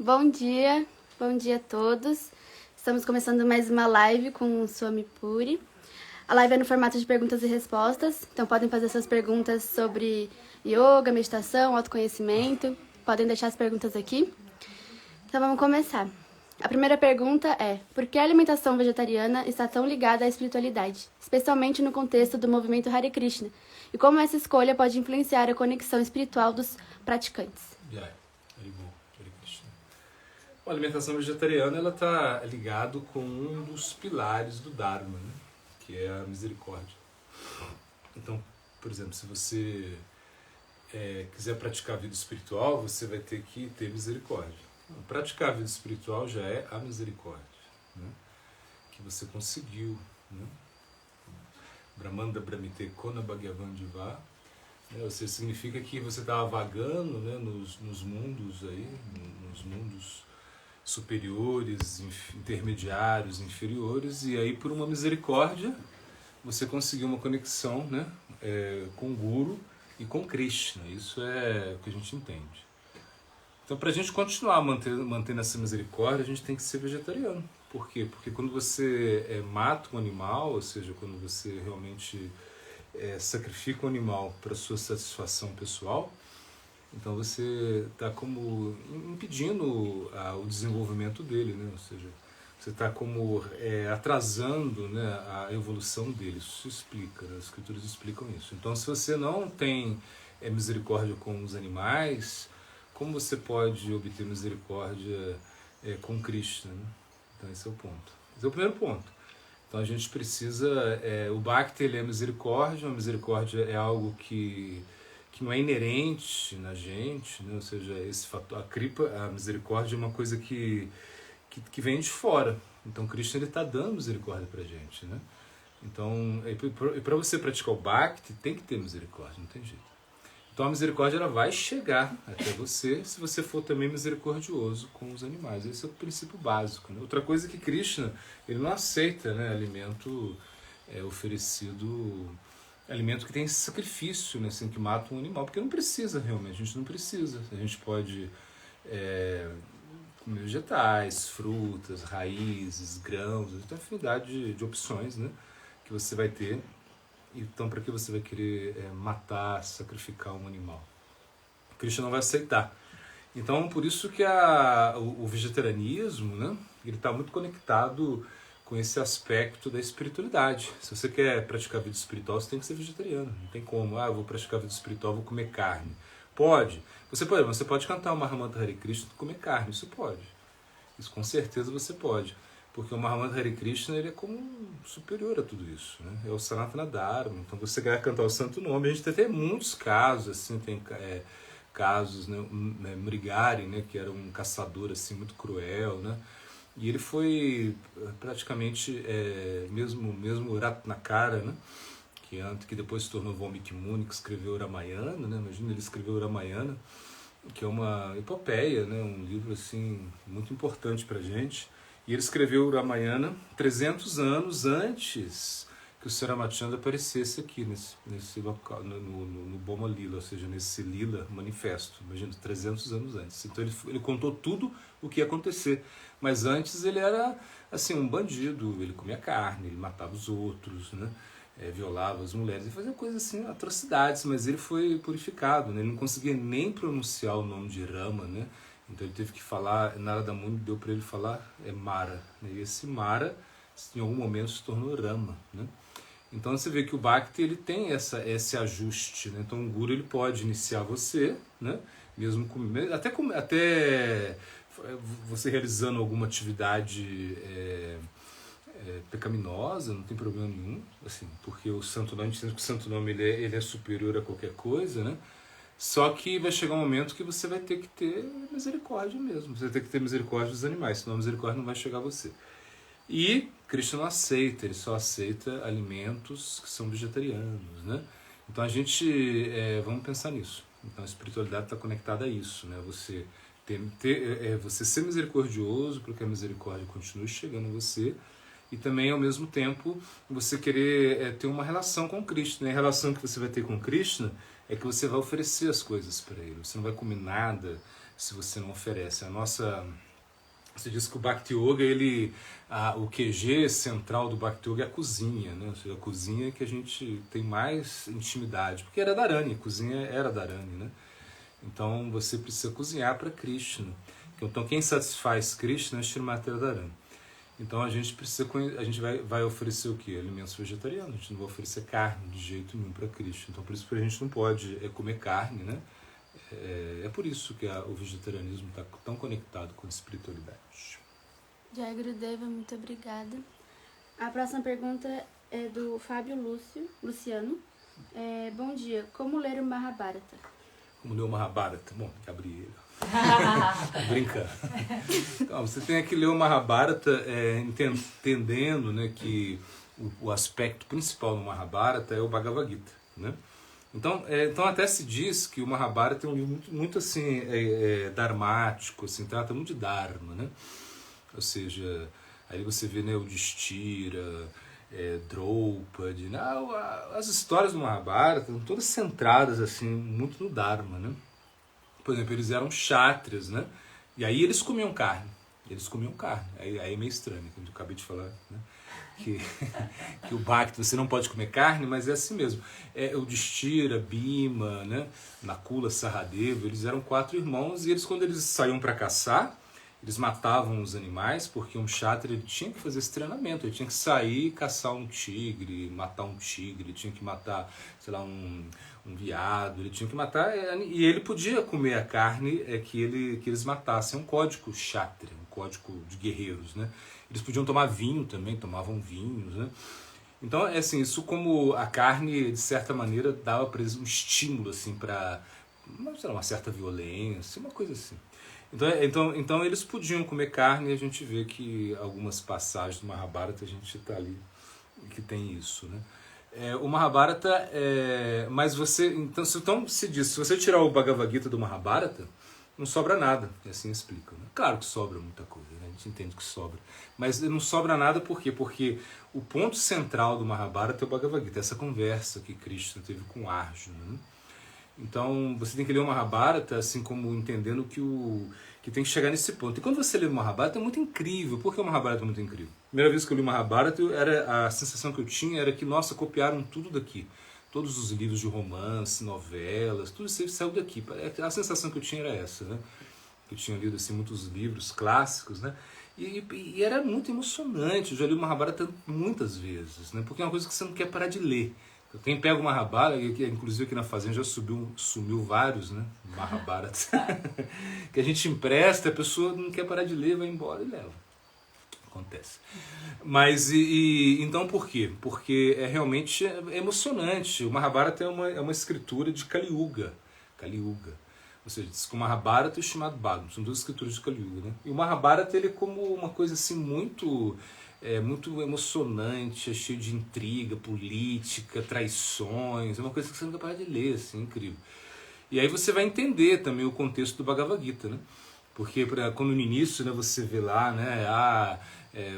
Bom dia a todos. Estamos começando mais uma live com o Swami Puri. A live é no formato de perguntas e respostas, então podem fazer suas perguntas sobre yoga, meditação, autoconhecimento. Podem deixar as perguntas aqui. Então vamos começar. A primeira pergunta é: por que a alimentação vegetariana está tão ligada à espiritualidade, especialmente no contexto do movimento Hare Krishna? E como essa escolha pode influenciar a conexão espiritual dos praticantes? A alimentação vegetariana ela está ligado com um dos pilares do Dharma, né? Que é a misericórdia. Então, por exemplo, se você quiser praticar a vida espiritual, você vai ter que ter misericórdia. Praticar a vida espiritual já é a misericórdia, né? Que você conseguiu, né? Brahmanda Brahmite Kona Bhagavan Diva, né? Ou seja, significa que você estava vagando, né, nos mundos aí, nos mundos superiores, intermediários, inferiores, e aí por uma misericórdia você conseguiu uma conexão, né, com o Guru e com Krishna. Isso é o que a gente entende. Então, para a gente continuar mantendo essa misericórdia, a gente tem que ser vegetariano. Por quê? Porque quando você mata um animal, ou seja, quando você realmente sacrifica um animal para sua satisfação pessoal, então você está como impedindo o desenvolvimento dele, né? Ou seja, você está como atrasando, né, a evolução dele. Isso explica, né? As escrituras explicam isso. Então, se você não tem misericórdia com os animais, como você pode obter misericórdia com Krishna, né? Então esse é o ponto. Esse é o primeiro ponto. Então a gente precisa... o Bhakti ele é misericórdia. A misericórdia é algo que não é inerente na gente, né? Ou seja, esse fator, a kripa, a misericórdia é uma coisa que vem de fora. Então Krishna ele está dando misericórdia para a gente, né? Então, para você praticar o Bhakti, tem que ter misericórdia, não tem jeito. Então a misericórdia ela vai chegar até você se você for também misericordioso com os animais. Esse é o princípio básico, né? Outra coisa é que Krishna ele não aceita, né, alimento oferecido, alimento que tem esse sacrifício, né, assim, que mata um animal, porque não precisa realmente, a gente não precisa. A gente pode comer vegetais, frutas, raízes, grãos, tem uma infinidade de opções, né, que você vai ter. Então, para que você vai querer matar, sacrificar um animal? Krishna não vai aceitar. Então, por isso que o vegetarianismo, né, ele está muito conectado com esse aspecto da espiritualidade. Se você quer praticar a vida espiritual, você tem que ser vegetariano. Não tem como, eu vou praticar a vida espiritual, vou comer carne. Pode. Você pode cantar o Mahamantra Hare Krishna e comer carne, isso pode. Isso com certeza você pode. Porque o Mahamantra Hare Krishna ele é como superior a tudo isso, né? É o Sanatana Dharma. Então você vai cantar o santo nome. A gente tem até muitos casos, assim, tem casos, né? Mrigari, né? Que era um caçador assim, muito cruel, né? E ele foi praticamente mesmo Ratnakara, né? Que depois se tornou Valmiki Muni, que escreveu o Ramayana, né? Imagina, ele escreveu o Ramayana, que é uma epopeia, né? Um livro assim muito importante pra gente. E ele escreveu o Ramayana 300 anos antes que o Sr. Ramachandra aparecesse aqui nesse local, no Boma Lila, ou seja, nesse Lila manifesto. Imagina, 300 anos antes. Então ele contou tudo o que ia acontecer. Mas antes ele era assim, um bandido, ele comia carne, ele matava os outros, né? Violava as mulheres, ele fazia coisas assim, atrocidades, mas ele foi purificado, né? Ele não conseguia nem pronunciar o nome de Rama, né? Então ele teve que falar, Narada Muni deu para ele falar Mara, né? E esse Mara em algum momento se tornou Rama, né? Então você vê que o Bhakti ele tem esse ajuste, né? Então o Guru ele pode iniciar você, né? Mesmo até você realizando alguma atividade pecaminosa, não tem problema nenhum, assim, porque o santo nome, a gente entende que o santo nome ele é superior a qualquer coisa, né? Só que vai chegar um momento que você vai ter que ter misericórdia mesmo. Você vai ter que ter misericórdia dos animais, senão a misericórdia não vai chegar a você. E Krishna não aceita, ele só aceita alimentos que são vegetarianos, né? Então a gente, vamos pensar nisso. Então a espiritualidade está conectada a isso, né? Você você ser misericordioso para que a misericórdia continue chegando a você, e também ao mesmo tempo você querer ter uma relação com Krishna. E a relação que você vai ter com Krishna é que você vai oferecer as coisas para ele. Você não vai comer nada se você não oferece. Você diz que o Bhakti Yoga, o QG central do Bhakti Yoga é a cozinha, né? Ou seja, a cozinha que a gente tem mais intimidade, porque era Dharani, a cozinha era Dharani, né? Então você precisa cozinhar para Krishna. Então quem satisfaz Krishna é Srimati Radharani. Então a gente vai oferecer o quê? Alimentos vegetarianos. A gente não vai oferecer carne de jeito nenhum para Krishna. Então por isso que a gente não pode comer carne, né? É por isso que o vegetarianismo está tão conectado com a espiritualidade. Jai Gurudeva, muito obrigada. A próxima pergunta é do Fábio Luciano. Bom dia, como ler o Mahabharata? Como ler o Mahabharata? Bom, tem que abrir ele. Brincando. Então, você tem que ler o Mahabharata entendendo, né, que o aspecto principal do Mahabharata é o Bhagavad Gita, né? Então até se diz que o Mahabharata é um livro muito assim, dharmático, assim, trata muito de Dharma, né? Ou seja, aí você vê, né, o Yudhishthira, Draupadi, né? As histórias do Mahabharata estão todas centradas assim, muito no Dharma, né? Por exemplo, eles eram kshatriyas, né? E aí eles comiam carne. Aí é meio estranho, como eu acabei de falar, né? Que o Bhakti, você não pode comer carne, mas é assim mesmo. O Yudhishthira, Bhima, né? Nakula, Saradeva, eles eram 4 irmãos e eles, quando eles saíam para caçar, eles matavam os animais, porque um kshatriya ele tinha que fazer esse treinamento, ele tinha que sair e caçar um tigre, matar um tigre, ele tinha que matar, sei lá, um veado, ele tinha que matar, e ele podia comer a carne que eles matassem. É um código kshatriya, um código de guerreiros, né? Eles podiam tomar vinho também, tomavam vinhos, né? Então, assim, isso como a carne, de certa maneira, dava para eles um estímulo, assim, para, sei lá, uma certa violência, uma coisa assim. Então eles podiam comer carne, e a gente vê que algumas passagens do Mahabharata a gente está ali, que tem isso, né? O Mahabharata, mas então se diz, se você tirar o Bhagavad Gita do Mahabharata, não sobra nada, e assim explica, né? Claro que sobra muita coisa, né? A gente entende que sobra, mas não sobra nada por quê? Porque o ponto central do Mahabharata é o Bhagavad Gita, essa conversa que Krishna teve com Arjuna, né? Então você tem que ler o Mahabharata assim como entendendo que tem que chegar nesse ponto. E quando você lê o Mahabharata é muito incrível. Por que o Mahabharata é muito incrível? Primeira vez que eu li o Mahabharata, a sensação que eu tinha era que, nossa, copiaram tudo daqui. Todos os livros de romance, novelas, tudo isso saiu daqui. A sensação que eu tinha era essa, né? Eu tinha lido assim, muitos livros clássicos, né? E era muito emocionante. Eu já li o Mahabharata muitas vezes, né? Porque é uma coisa que você não quer parar de ler. Quem pega o Mahabharata, inclusive aqui na fazenda já sumiu vários, né? Mahabharatas. Que a gente empresta, a pessoa não quer parar de ler, vai embora e leva. Acontece. Mas, então por quê? Porque realmente emocionante. O Mahabharata é uma escritura de Kali Yuga. Ou seja, diz que o Mahabharata e o Srimad Bhagavatam são 2 escrituras de Kali Yuga, né? E o Mahabharata ele é como uma coisa assim muito emocionante, é cheio de intriga, política, traições, é uma coisa que você não quer parar de ler, assim, incrível. E aí você vai entender também o contexto do Bhagavad Gita, né? Porque quando no início, né, você vê lá, né,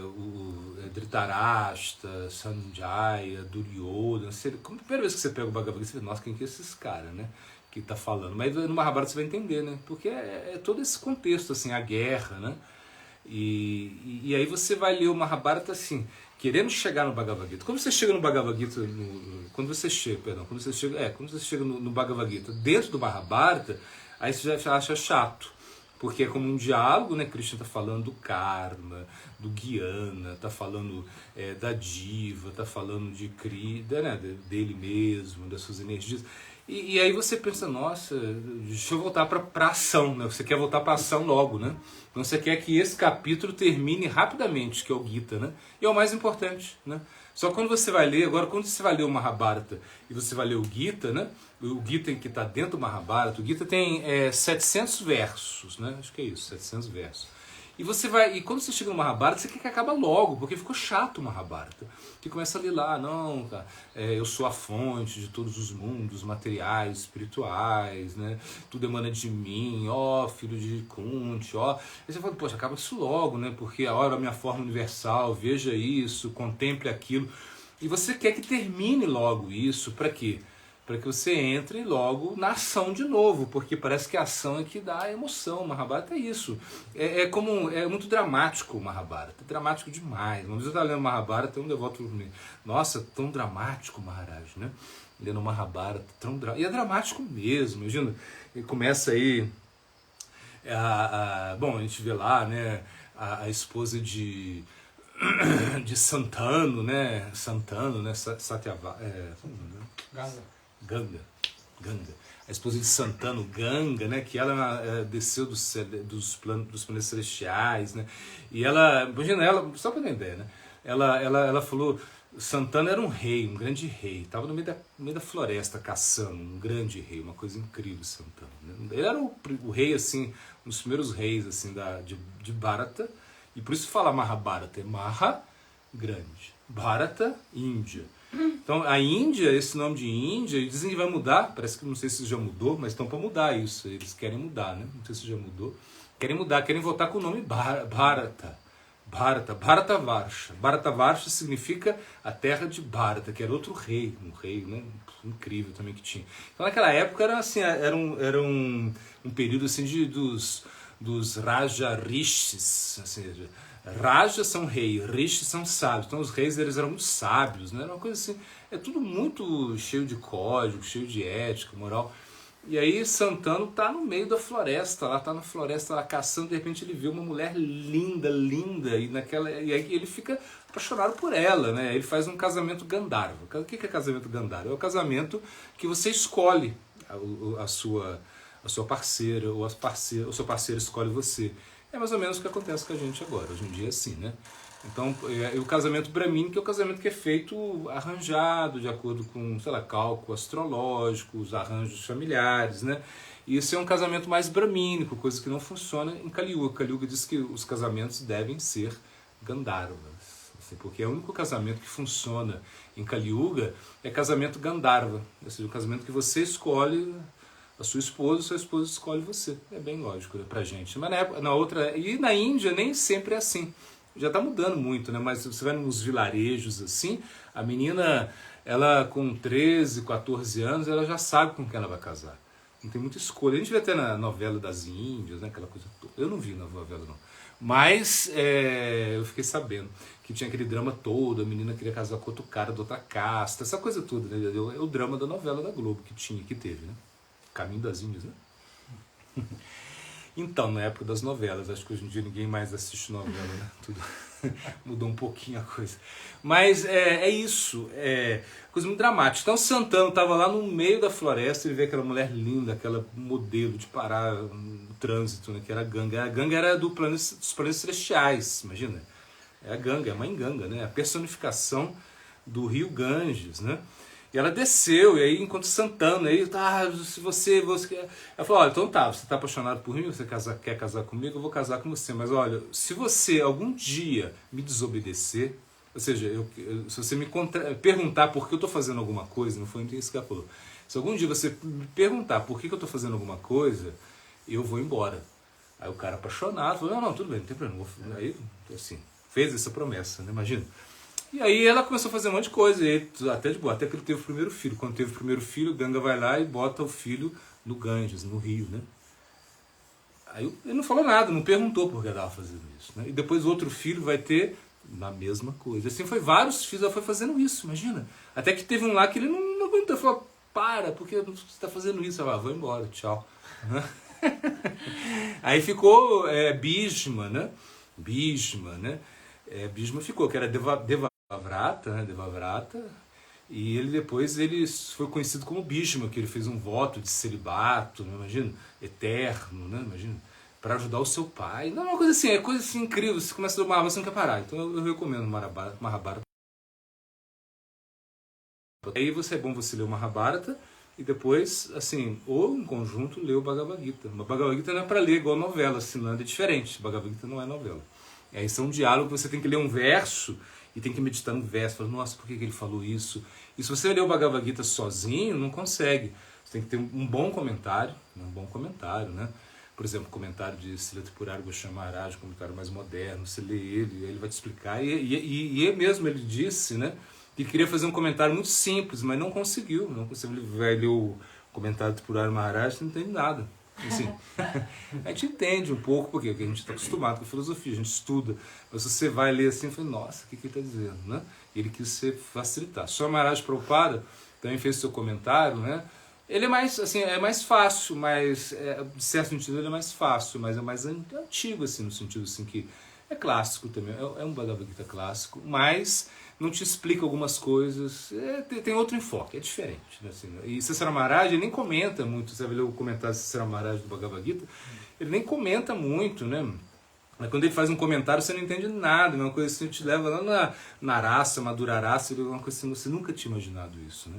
o Dhritarashtra, Sanjaya, Duryodhana, como a primeira vez que você pega o Bhagavad Gita, você vê, nossa, quem que é esses caras, né? Que tá falando. Mas no Mahabharata você vai entender, né? Porque é todo esse contexto, assim, a guerra, né? E aí você vai ler o Mahabharata assim, querendo chegar no Bhagavad Gita. Quando você chega no Bhagavad Gita, quando você chega no Bhagavad Gita dentro do Mahabharata, aí você já acha chato, porque é como um diálogo, né? Krishna está falando do karma, do jnana, está falando da diva, está falando de Krishna, né? Dele mesmo, das suas energias. E aí você pensa, nossa, deixa eu voltar para a ação, né? Você quer voltar para a ação logo, né? Então você quer que esse capítulo termine rapidamente, que é o Gita, né? E é o mais importante, né? Só que quando você vai ler, agora quando você vai ler o Mahabharata e você vai ler o Gita, né? O Gita que está dentro do Mahabharata, o Gita tem 700 versos, né? Acho que é isso, 700 versos. E quando você chega no Mahabharata, você quer que acabe logo, porque ficou chato o Mahabharata. Você começa a ler lá, não, cara, eu sou a fonte de todos os mundos materiais, espirituais, né? Tudo emana de mim, ó, filho de Kunti, ó. Aí você fala, poxa, acaba isso logo, né? Porque a hora é a minha forma universal, veja isso, contemple aquilo. E você quer que termine logo isso, para quê? para que você entre logo na ação de novo, porque parece que a ação é que dá a emoção. O Mahabharata é isso. É muito dramático o Mahabharata, é dramático demais. Uma vez eu estava lendo o Mahabharata, tem um devoto me, nossa, tão dramático o Maharaj, né? Lendo o Mahabharata, e é dramático mesmo, imagina. Ele começa aí, bom, a gente vê lá, né, a esposa de Santanu, né? Satyava, Ganga. A esposa de Santanu, Ganga, né? Que ela desceu dos planetas celestiais, né? E ela, imagina ela, só para ter ideia, né? Ela falou, Santana era um rei, um grande rei. Estava no meio da floresta caçando, um grande rei, uma coisa incrível, Santana. Né? Ele era o rei, assim, um dos primeiros reis, assim, de Bharata. E por isso fala Mahabharata, é Maha, grande. Bharata, Índia. Então a Índia, esse nome de Índia, dizem que vai mudar, parece que não sei se já mudou, mas estão para mudar isso, eles querem mudar, né? Não sei se já mudou. Querem mudar, querem voltar com o nome Bharata. Bharatavarsha. Bharatavarsha significa a terra de Bharata, que era outro rei, um rei, né, incrível também que tinha. Então naquela época era assim, era um período assim dos Raja Rishis, assim, Raja são reis, Rishis são sábios. Então os reis eles eram muito sábios, né? Era uma coisa assim, é tudo muito cheio de código, cheio de ética, moral. E aí Santano tá no meio da floresta, lá tá na floresta lá caçando, de repente ele vê uma mulher linda, e aí ele fica apaixonado por ela, né? Ele faz um casamento Gandharva. O que é casamento Gandharva? É o casamento que você escolhe a sua parceira, ou o seu parceiro escolhe você. É mais ou menos o que acontece com a gente agora, hoje em dia é assim, né? Então, o casamento brahmínico é o casamento que é feito arranjado, de acordo com, sei lá, cálculo astrológico, os arranjos familiares, né? E isso é um casamento mais brahmínico, coisa que não funciona em Kali Yuga. Kali Yuga diz que os casamentos devem ser Gandharvas, assim, porque é o único casamento que funciona em Kali Yuga é casamento Gandharva, ou seja, o casamento que você escolhe a sua esposa escolhe você. É bem lógico, né, pra gente. Mas e na Índia nem sempre é assim. Já está mudando muito, né? Mas você vai nos vilarejos assim, a menina, ela com 13, 14 anos, ela já sabe com quem ela vai casar. Não tem muita escolha. A gente vê até na novela das Índias, né? Aquela coisa toda. Eu não vi na novela, não. Mas eu fiquei sabendo que tinha aquele drama todo, a menina queria casar com outro cara de outra casta, essa coisa toda, né? É o drama da novela da Globo que teve, né? Caminho das Índias, né? Então, na época das novelas, acho que hoje em dia ninguém mais assiste novela, né? Tudo mudou um pouquinho a coisa. Mas é isso, coisa muito dramática. Então, Santano estava lá no meio da floresta, ele vê aquela mulher linda, aquela modelo de parar no trânsito, né? Que era a Ganga. A Ganga era dos planetas celestiais, imagina. É a Ganga, é a mãe Ganga, né? A personificação do rio Ganges, né? E ela desceu, e aí enquanto Santana, aí, se você quer... Ela falou, olha, então tá, você tá apaixonado por mim, você quer casar comigo, eu vou casar com você. Mas olha, se você algum dia me desobedecer, ou seja, se você me perguntar por que eu tô fazendo alguma coisa, não foi isso que ela falou. Se algum dia você me perguntar por que eu tô fazendo alguma coisa, eu vou embora. Aí o cara apaixonado falou, não, tudo bem, não tem problema. Aí, assim, fez essa promessa, né? Imagina. E aí ela começou a fazer um monte de coisa, e até que ele teve o primeiro filho. Quando teve o primeiro filho, Ganga vai lá e bota o filho no Ganges, no rio, né? Aí ele não falou nada, não perguntou por que ela estava fazendo isso, né? E depois o outro filho vai ter a mesma coisa. Assim, foi vários filhos, ela foi fazendo isso, imagina. Até que teve um lá que ele não aguentou, falou, para, porque você está fazendo isso? Ela, vou embora, tchau. Aí ficou Bhishma, né? Bhishma ficou, que era Devavrata, né? Devavrata, e ele depois foi conhecido como Bhishma, que ele fez um voto de celibato, né? Imagina, eterno, né? Imagina, para ajudar o seu pai. Não, uma coisa assim, é coisa assim incrível, você começa a ler o Mahabharata, você não quer parar. Então eu recomendo Mahabharata. Aí é bom você ler o Mahabharata e depois, assim, ou em conjunto ler o Bhagavad Gita. O Bhagavad Gita não é para ler igual novela, senão é diferente. O Bhagavad Gita não é novela. Isso é um diálogo que você tem que ler um verso e tem que meditar no verso. Falar, nossa, por que ele falou isso? E se você ler o Bhagavad Gita sozinho, não consegue. Você tem que ter um bom comentário, né? Por exemplo, o comentário de Srila Tripurari Goswami Maharaj, um comentário mais moderno, você lê ele, ele vai te explicar. E mesmo ele disse, né, que queria fazer um comentário muito simples, mas não conseguiu. Não conseguiu. Ele vai ler o comentário do Purana Maharaj, não entende nada. Assim, a gente entende um pouco, porque a gente está acostumado com a filosofia, a gente estuda, mas você vai ler assim e fala, nossa, o que ele está dizendo, né? Ele quis facilitar. Só Maharaj Prabhupada também fez seu comentário, né? Ele é mais, assim, é mais fácil, mas, de certo sentido, ele é mais fácil, mas é mais antigo, assim, no sentido assim, que é clássico também, é um Bhagavad Gita clássico, mas não te explica algumas coisas, tem outro enfoque, é diferente. Né, assim, e Cícera Maharaj, ele nem comenta muito, você vai ler o comentário de Cícera Maharaj do Bhagavad Gita, ele nem comenta muito, né? Mas quando ele faz um comentário, você não entende nada, é uma coisa assim, te leva lá na raça, Madhura raça, é uma coisa assim, você nunca tinha imaginado isso, né?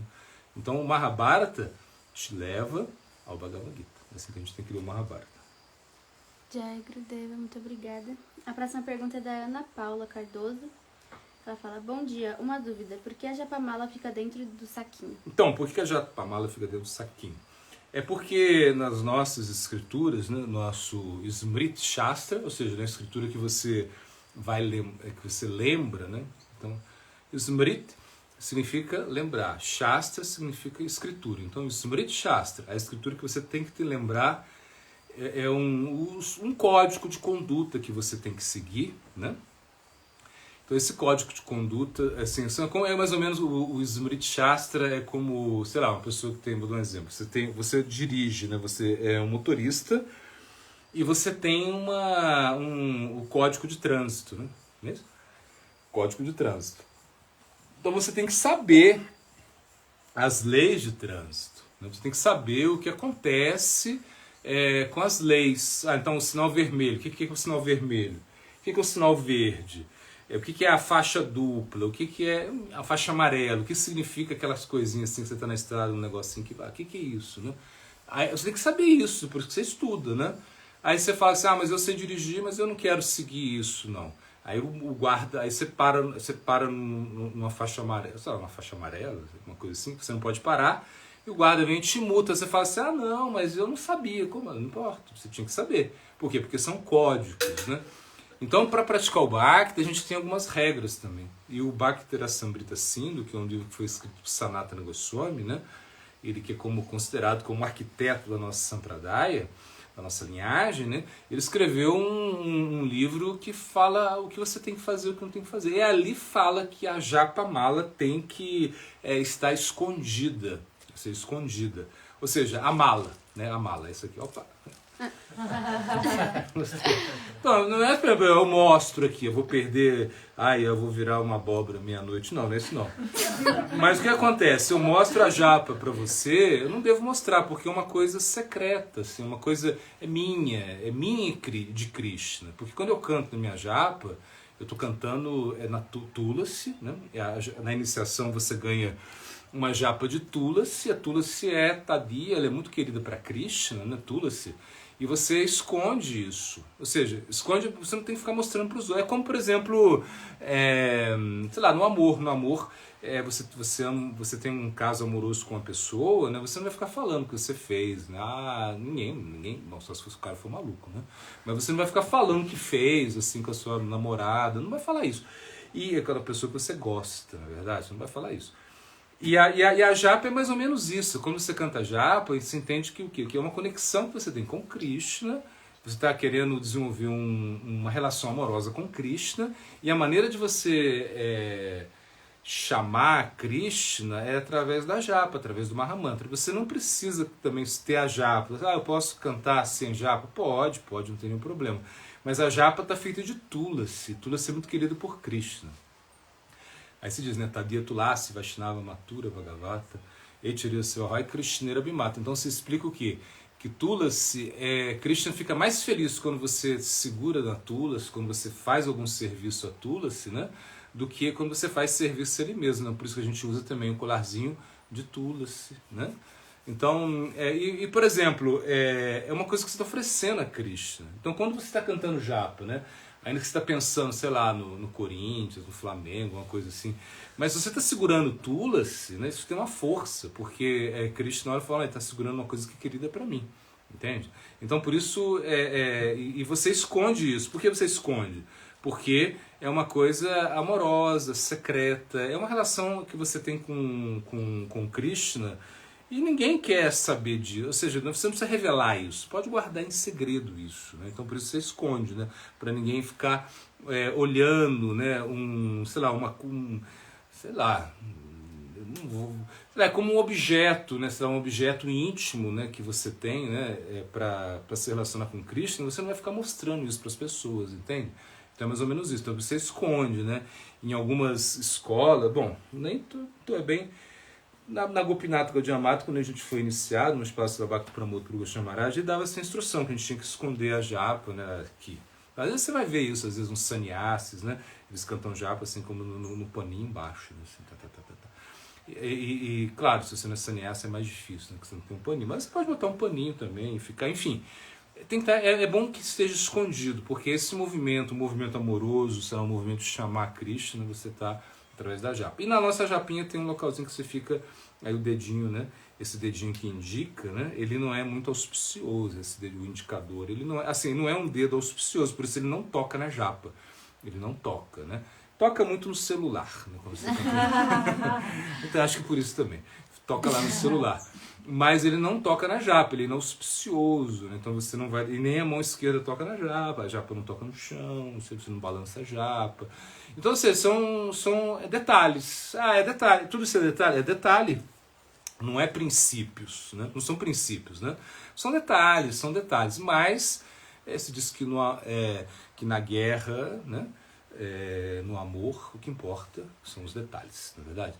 Então o Mahabharata te leva ao Bhagavad Gita, é assim que a gente tem que ler o Mahabharata. Jai Gurudeva, muito obrigada. A próxima pergunta é da Ana Paula Cardoso. Ela fala, bom dia, uma dúvida, por que a japamala fica dentro do saquinho? Então, por que a japamala fica dentro do saquinho? É porque nas nossas escrituras, né, nosso Smriti Shastra, ou seja, na escritura que você que você lembra, né? Então, Smriti significa lembrar, Shastra significa escritura. Então, Smriti Shastra, a escritura que você tem que te lembrar, é um código de conduta que você tem que seguir, né? Então esse código de conduta, assim, é mais ou menos o Smriti Shastra é como, sei lá, uma pessoa que tem, vou dar um exemplo, você dirige, né? Você é um motorista e você tem o código de trânsito, né? Não é isso? Código de trânsito. Então você tem que saber as leis de trânsito, né? Você tem que saber o que acontece com as leis. Então o sinal vermelho, o que é o sinal vermelho? O que é o sinal verde? O que é a faixa dupla? O que é a faixa amarela? O que significa aquelas coisinhas assim que você está na estrada, um negocinho que vai? O que é isso, né? Aí você tem que saber isso, por isso que você estuda, né? Aí você fala assim, mas eu sei dirigir, mas eu não quero seguir isso, não. Aí o guarda, aí você para numa faixa amarela, sei lá, uma faixa amarela, uma coisa assim, que você não pode parar, e o guarda vem e te multa. Você fala assim, não, mas eu não sabia. Como? Não importa, você tinha que saber. Por quê? Porque são códigos, né? Então, para praticar o Bhakti, a gente tem algumas regras também. E o Bhakti Rasamrita Sindhu, que é um livro que foi escrito por Sanatana Goswami, né? Ele que é considerado como arquiteto da nossa Sampradaya, da nossa linhagem, né? Ele escreveu um livro que fala o que você tem que fazer e o que não tem que fazer. E ali fala que a japamala tem que estar escondida, ser escondida. Ou seja, a mala, né? A mala, isso aqui, opa. Então, não é para eu mostro aqui, eu vou perder, eu vou virar uma abóbora meia-noite, não é isso não. Mas o que acontece? Eu mostro a japa para você, eu não devo mostrar, porque é uma coisa secreta, assim, uma coisa é minha de Krishna. Porque quando eu canto na minha japa, eu estou cantando na Tulasi, né? Na iniciação você ganha uma japa de Tulasi, a Tulasi é Tadia, ela é muito querida para Krishna, né? Tulasi. E você esconde isso. Ou seja, esconde, você não tem que ficar mostrando para os outros. É como, por exemplo, sei lá, no amor. No amor, você tem um caso amoroso com uma pessoa, né? Você não vai ficar falando o que você fez. Né? Ninguém, bom, só se o cara for maluco, né? Mas você não vai ficar falando o que fez, assim, com a sua namorada. Não vai falar isso. E aquela pessoa que você gosta, na verdade, você não vai falar isso. E a japa é mais ou menos isso. Quando você canta japa, você entende que o quê? Que é uma conexão que você tem com Krishna. Você está querendo desenvolver uma relação amorosa com Krishna. E a maneira de você chamar Krishna é através da japa, através do Mahamantra. Você não precisa também ter a japa. Eu posso cantar sem japa? Pode, não tem nenhum problema. Mas a japa está feita de Tulasi. Tulasi é muito querido por Krishna. Aí se diz, né? Tadia Tulasi, Vaishnava, Mathura, Bhagavata, Echiriya Sevahai, Krishnera Bhimata. Então se explica o quê? Que Tulasi, Krishna fica mais feliz quando você segura na Tulasi, quando você faz algum serviço a Tulasi, né? Do que quando você faz serviço a ele mesmo. Né? Por isso que a gente usa também o colarzinho de Tulasi, né? Então, por exemplo, é uma coisa que você está oferecendo a Krishna. Então quando você está cantando japa, né? Ainda que você está pensando, sei lá, no Corinthians, no Flamengo, uma coisa assim. Mas se você está segurando Tulasi, né, isso tem uma força, porque Krishna na hora fala, ele está segurando uma coisa que é querida para mim. Entende? Então, por isso, e você esconde isso. Por que você esconde? Porque é uma coisa amorosa, secreta, é uma relação que você tem com Krishna e ninguém quer saber disso, ou seja, você não precisa revelar isso, pode guardar em segredo isso, né? Então por isso você esconde, né? Para ninguém ficar olhando, né? Como um objeto, né? Um objeto íntimo, né? Que você tem, né? Para se relacionar com Krishna, você não vai ficar mostrando isso para as pessoas, entende? Então é mais ou menos isso. Então você esconde, né? Em algumas escolas, bom, nem tudo é bem. Na Gopinath Gaudiya Math, quando a gente foi iniciado no espaço da Bhakti Pramod Puri Goswami Maharaj, ele dava essa instrução que a gente tinha que esconder a japa, né? Aqui. Às vezes você vai ver isso, às vezes uns sannyasis, né? Eles cantam japa assim como no paninho embaixo, né? Assim, E claro, se você não é sannyasa é mais difícil, né? Porque você não tem um paninho. Mas você pode botar um paninho também e ficar, enfim. Tem que é bom que esteja escondido, porque esse movimento, um movimento amoroso, será um movimento de chamar Krishna, você está através da japa. E na nossa japinha tem um localzinho que você fica, aí o dedinho, né? Esse dedinho que indica, né? Ele não é muito auspicioso, esse dedo, o indicador. Ele não é, assim, não é um dedo auspicioso, por isso ele não toca na japa. Ele não toca, né? Toca muito no celular, né? Quando você então acho que por isso também. Toca lá no celular. Mas ele não toca na japa, ele é inauspicioso, né? Então você não vai. E nem a mão esquerda toca na japa, a japa não toca no chão, você não balança a japa. Então, assim, são detalhes. É detalhe. Tudo isso é detalhe? É detalhe. Não é princípios, né? Não são princípios, né? São detalhes. Mas se diz que, que na guerra, né? No amor, o que importa são os detalhes, na verdade.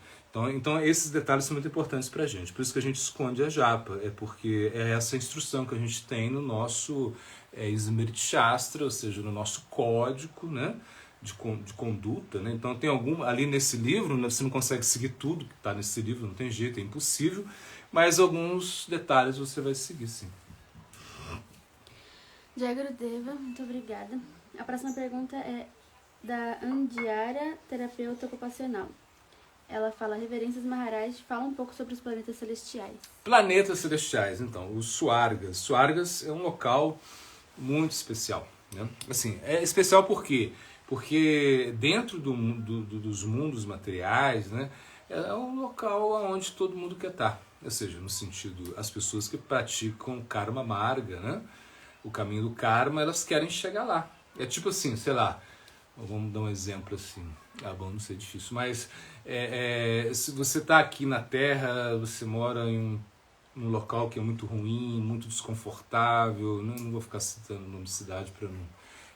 Então esses detalhes são muito importantes para a gente. Por isso que a gente esconde a japa, porque é essa instrução que a gente tem no nosso Smriti Shastra, ou seja, no nosso código, né, de conduta. Né? Então tem ali nesse livro, né, você não consegue seguir tudo que está nesse livro, não tem jeito, é impossível, mas alguns detalhes você vai seguir, sim. Jai Gurudeva, muito obrigada. A próxima pergunta é da Andiara, terapeuta ocupacional. Ela fala: Reverências Maharaj, fala um pouco sobre os planetas celestiais. Planetas celestiais, então, os Swargas. Swargas é um local muito especial, né? Assim, é especial por quê? Porque dentro dos mundos materiais, né, é um local onde todo mundo quer estar. Ou seja, no sentido, as pessoas que praticam karma marga, né, o caminho do karma, elas querem chegar lá. É tipo assim, sei lá, vamos dar um exemplo assim. Bom, não sei, é difícil, mas se você está aqui na Terra, você mora em um local que é muito ruim, muito desconfortável, não vou ficar citando o nome de cidade para não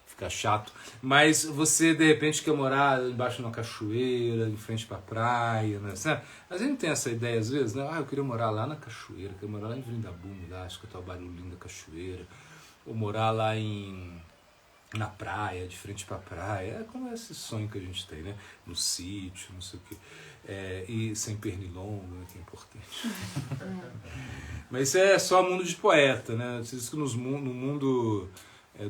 ficar chato, mas você de repente quer morar embaixo de uma cachoeira, em frente para a praia, né? A gente tem essa ideia às vezes, né? Eu queria morar lá na cachoeira, queria morar lá em Vrindavan, lá, escutar o barulhinho da cachoeira, ou morar lá na praia, de frente para a praia. É como esse sonho que a gente tem, né? No sítio, não sei o quê. E sem pernilongo, né? Que é importante. Mas isso é só mundo de poeta, né? Você diz que no mundo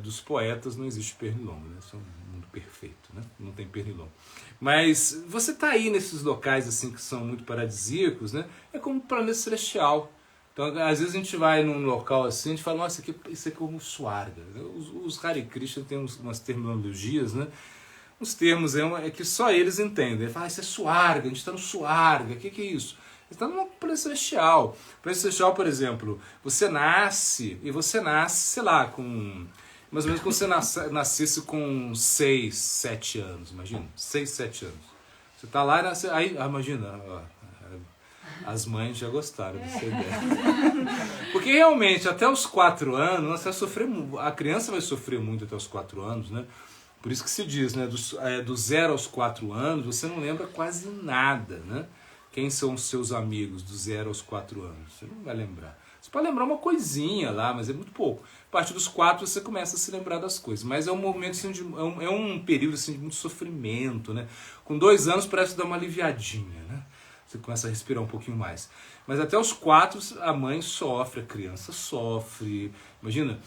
dos poetas não existe pernilongo, né? Isso é um mundo perfeito, né? Não tem pernilongo. Mas você tá aí nesses locais assim que são muito paradisíacos, né? É como um planeta celestial. Então, às vezes a gente vai num local assim, a gente fala, nossa, isso aqui é como Swarga. Os Hare Krishna têm umas terminologias, né? Uns termos que só eles entendem. Ele fala, isso é Swarga, a gente está no Swarga, o que é isso? Você está num planeta celestial. Planeta celestial, por exemplo, você nasce, sei lá, com... Mais ou menos como você nascesse com 6, 7 anos, imagina, 6, 7 anos. Você está lá, aí imagina, ó, as mães já gostaram dessa ideia. Porque realmente, até os 4 anos, a criança vai sofrer muito até os 4 anos, né? Por isso que se diz, né? Do 0 aos 4 anos, você não lembra quase nada, né? Quem são os seus amigos do 0 aos 4 anos? Você não vai lembrar. Você pode lembrar uma coisinha lá, mas é muito pouco. A partir dos 4 você começa a se lembrar das coisas. Mas é um momento assim, é um período assim, de muito sofrimento, né? Com 2 anos parece dar uma aliviadinha, né? Você começa a respirar um pouquinho mais. Mas até os 4 a mãe sofre, a criança sofre. Imagina,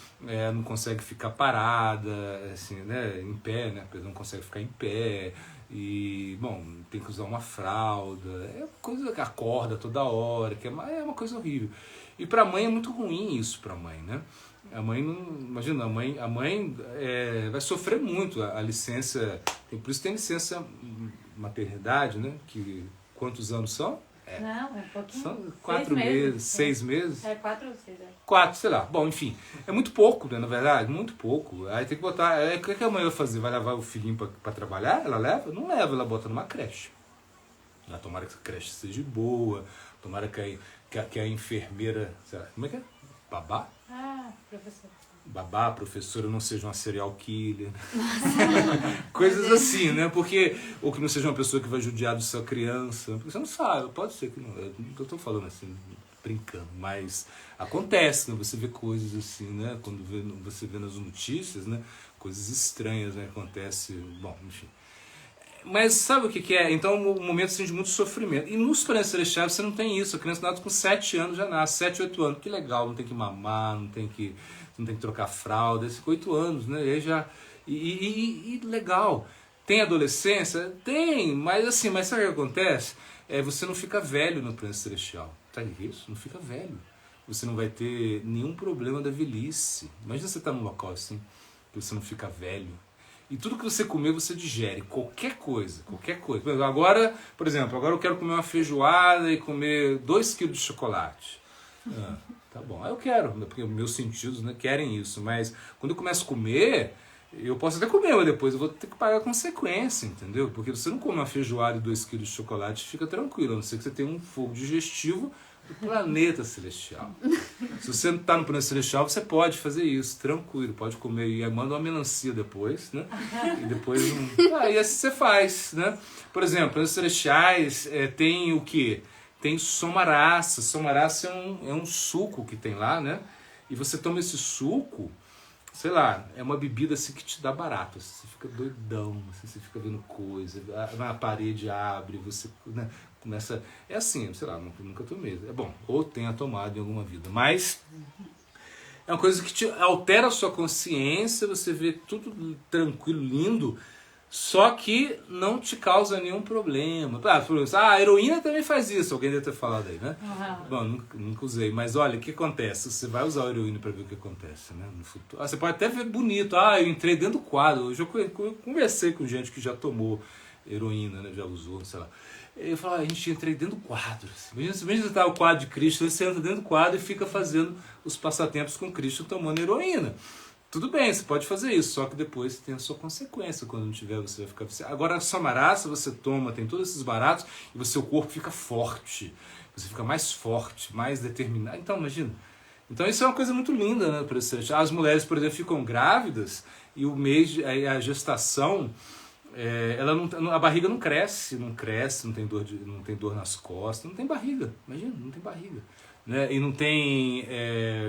não consegue ficar parada, assim, né? Em pé, né? Não consegue ficar em pé. E, bom, tem que usar uma fralda. É coisa que acorda toda hora, que é uma coisa horrível. E para a mãe é muito ruim isso para a mãe, né? A mãe não... Imagina, a mãe vai sofrer muito a licença... Por isso tem licença maternidade, né? Que quantos anos são? Não, é pouquinho. São 4 meses, 6 meses? 4 ou 6, 4, sei lá. Bom, enfim. É muito pouco, né? Na verdade, muito pouco. Aí tem que botar... O que a mãe vai fazer? Vai levar o filhinho pra trabalhar? Ela leva? Não leva, ela bota numa creche. Tomara que a creche seja boa, tomara que a enfermeira... Como é que é? Babá? Professor. Babá, professora não seja uma serial killer. Coisas assim, né? Porque, ou que não seja uma pessoa que vai judiar de sua criança. Porque você não sabe, pode ser que não. Eu tô falando assim, brincando, mas acontece, né? Você vê coisas assim, né? Quando você vê nas notícias, né? Coisas estranhas, né? Acontece, bom, enfim. Mas sabe o que é? Então, um momento assim, de muito sofrimento. E nos planetas celestiais você não tem isso. A criança nasce com 7 anos, já nasce, 7, 8 anos. Que legal, não tem que mamar, não tem que trocar fralda. Esse com 8 anos, né? E aí já... E legal. Tem adolescência? Tem, mas assim, mas sabe o que acontece? Você não fica velho no planeta celestial. Sabe isso? Não fica velho. Você não vai ter nenhum problema da velhice. Imagina você estar num local assim, que você não fica velho. E tudo que você comer, você digere. Qualquer coisa, qualquer coisa. Agora, por exemplo, agora eu quero comer uma feijoada e comer 2 quilos de chocolate. Tá bom, aí eu quero, porque meus sentidos, né, querem isso. Mas quando eu começo a comer, eu posso até comer, mas depois eu vou ter que pagar a consequência, entendeu? Porque você não come uma feijoada e 2 quilos de chocolate, fica tranquilo. A não ser que você tenha um fogo digestivo do planeta celestial. Se você não está no planeta celestial, você pode fazer isso, tranquilo, pode comer. E aí manda uma melancia depois, né? E depois e assim você faz, né? Por exemplo, planetas celestiais tem o quê? Tem somaraça. Somaraça é um suco que tem lá, né? E você toma esse suco, sei lá, é uma bebida assim que te dá barato. Você fica doidão, assim, você fica vendo coisa, a parede abre, você, né, começa... É assim, sei lá, nunca tomei. É bom, ou tenha tomado em alguma vida, mas é uma coisa que te altera a sua consciência, você vê tudo tranquilo, lindo, só que não te causa nenhum problema. A heroína também faz isso, alguém deve ter falado aí, né? Bom, nunca usei, mas olha, o que acontece? Você vai usar a heroína para ver o que acontece, né? No futuro. Você pode até ver bonito, eu entrei dentro do quadro, eu já conversei com gente que já tomou heroína, né? Já usou, sei lá. Eu falo, a gente entrei dentro do quadro. Imagina você tá o quadro de Cristo, você entra dentro do quadro e fica fazendo os passatempos com Cristo tomando heroína. Tudo bem, você pode fazer isso, só que depois tem a sua consequência. Quando não tiver, você vai ficar viciado. Agora, a samaraça você toma, tem todos esses baratos, e o seu corpo fica forte. Você fica mais forte, mais determinado. Então, imagina. Então, isso é uma coisa muito linda, né? As mulheres, por exemplo, ficam grávidas, e a gestação, a barriga não cresce, não tem dor nas costas, não tem barriga. Imagina, não tem barriga. Né? E não tem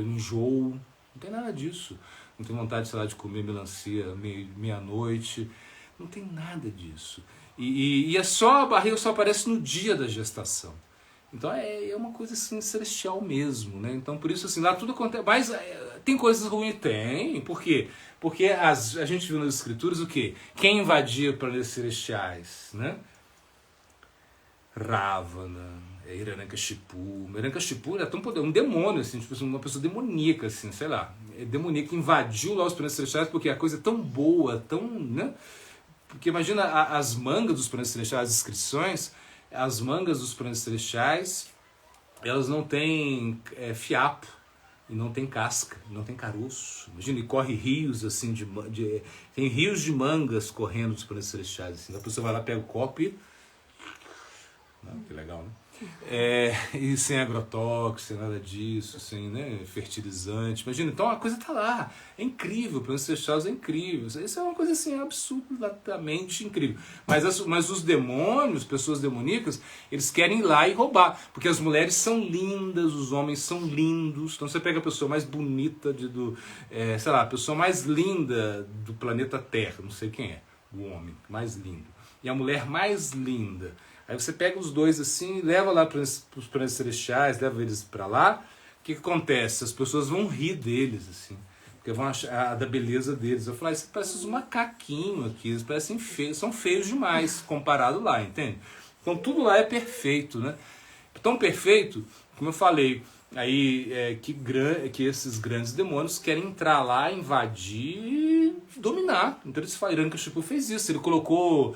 enjoo, não tem nada disso. Não tem vontade, sei lá, de comer melancia meia-noite. Não tem nada disso. E a barriga só aparece no dia da gestação. Então é uma coisa assim celestial mesmo, né? Então por isso assim, lá tudo acontece. Mas tem coisas ruins? Tem. Por quê? Porque a gente viu nas escrituras o quê? Quem invadia planetas celestiais, né? Ravana, Hiranyakashipu. Hiranyakashipu era tão poderoso, um demônio, assim, tipo, uma pessoa demoníaca, assim, sei lá. Demoníaca, invadiu lá os planetas celestiais porque a coisa é tão boa, tão, né? Porque imagina as mangas dos planetas celestiais, as inscrições, as mangas dos planetas celestiais, elas não têm fiapo, e não tem casca, não tem caroço. Imagina, e corre rios, assim, tem rios de mangas correndo dos planetas celestiais, assim. A pessoa vai lá, pega o copo e... Não, que legal, né? E sem agrotóxico, sem nada disso, sem, né, fertilizante. Imagina, então a coisa tá lá. É incrível, o planeta celestial é incrível. Isso é uma coisa assim, absolutamente incrível. Mas os demônios, pessoas demoníacas, eles querem ir lá e roubar. Porque as mulheres são lindas, os homens são lindos. Então você pega a pessoa mais bonita, sei lá, a pessoa mais linda do planeta Terra, não sei quem é, o homem mais lindo. E a mulher mais linda. Aí você pega os dois assim, leva lá para os planetas celestiais, leva eles para lá. O que acontece? As pessoas vão rir deles, assim, porque vão achar da beleza deles. Eu falo, isso parece uns macaquinhos aqui, eles parecem feios, são feios demais comparado lá, entende? Então tudo lá é perfeito, né? Tão perfeito, como eu falei, Aí que esses grandes demônios querem entrar lá, invadir e dominar. Então Hiranyakashipu fez isso. Ele colocou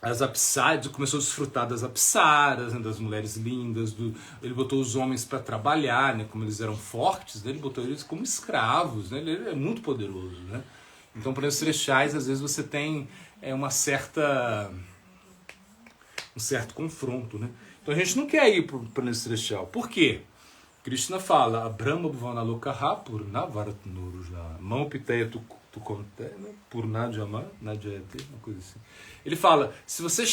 as apsaras, começou a desfrutar das apsaras, né, das mulheres lindas, ele botou os homens para trabalhar, né, como eles eram fortes, né, ele botou eles como escravos, né, ele é muito poderoso, né. Então, para os celestiais, às vezes você tem um certo confronto, né. Então a gente não quer ir para o planeta celestial. Por quê? Krishna fala, Brahma Bhuvanalokaha Purna Varatnurja Maupiteya Purnajama Najayate, uma coisa assim. Ele fala, se você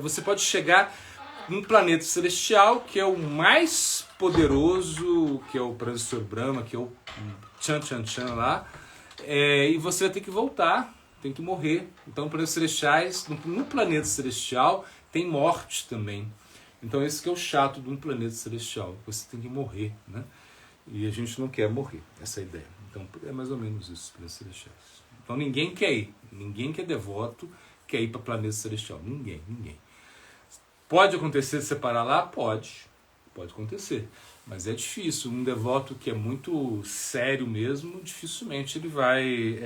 você pode chegar num planeta celestial que é o mais poderoso, que é o Professor Brahma, que é o Chan Chan Chan lá, e você vai ter que voltar, tem que morrer. Então, planetas celestiais, no planeta celestial tem morte também. Então, esse que é o chato de um planeta celestial, você tem que morrer, né? E a gente não quer morrer, essa é a ideia. Então, é mais ou menos isso, planetas celestiais. Então, ninguém quer ir, ninguém que é devoto quer ir para planeta celestial. Ninguém. Pode acontecer de separar lá? Pode acontecer. Mas é difícil. Um devoto que é muito sério mesmo, dificilmente ele vai...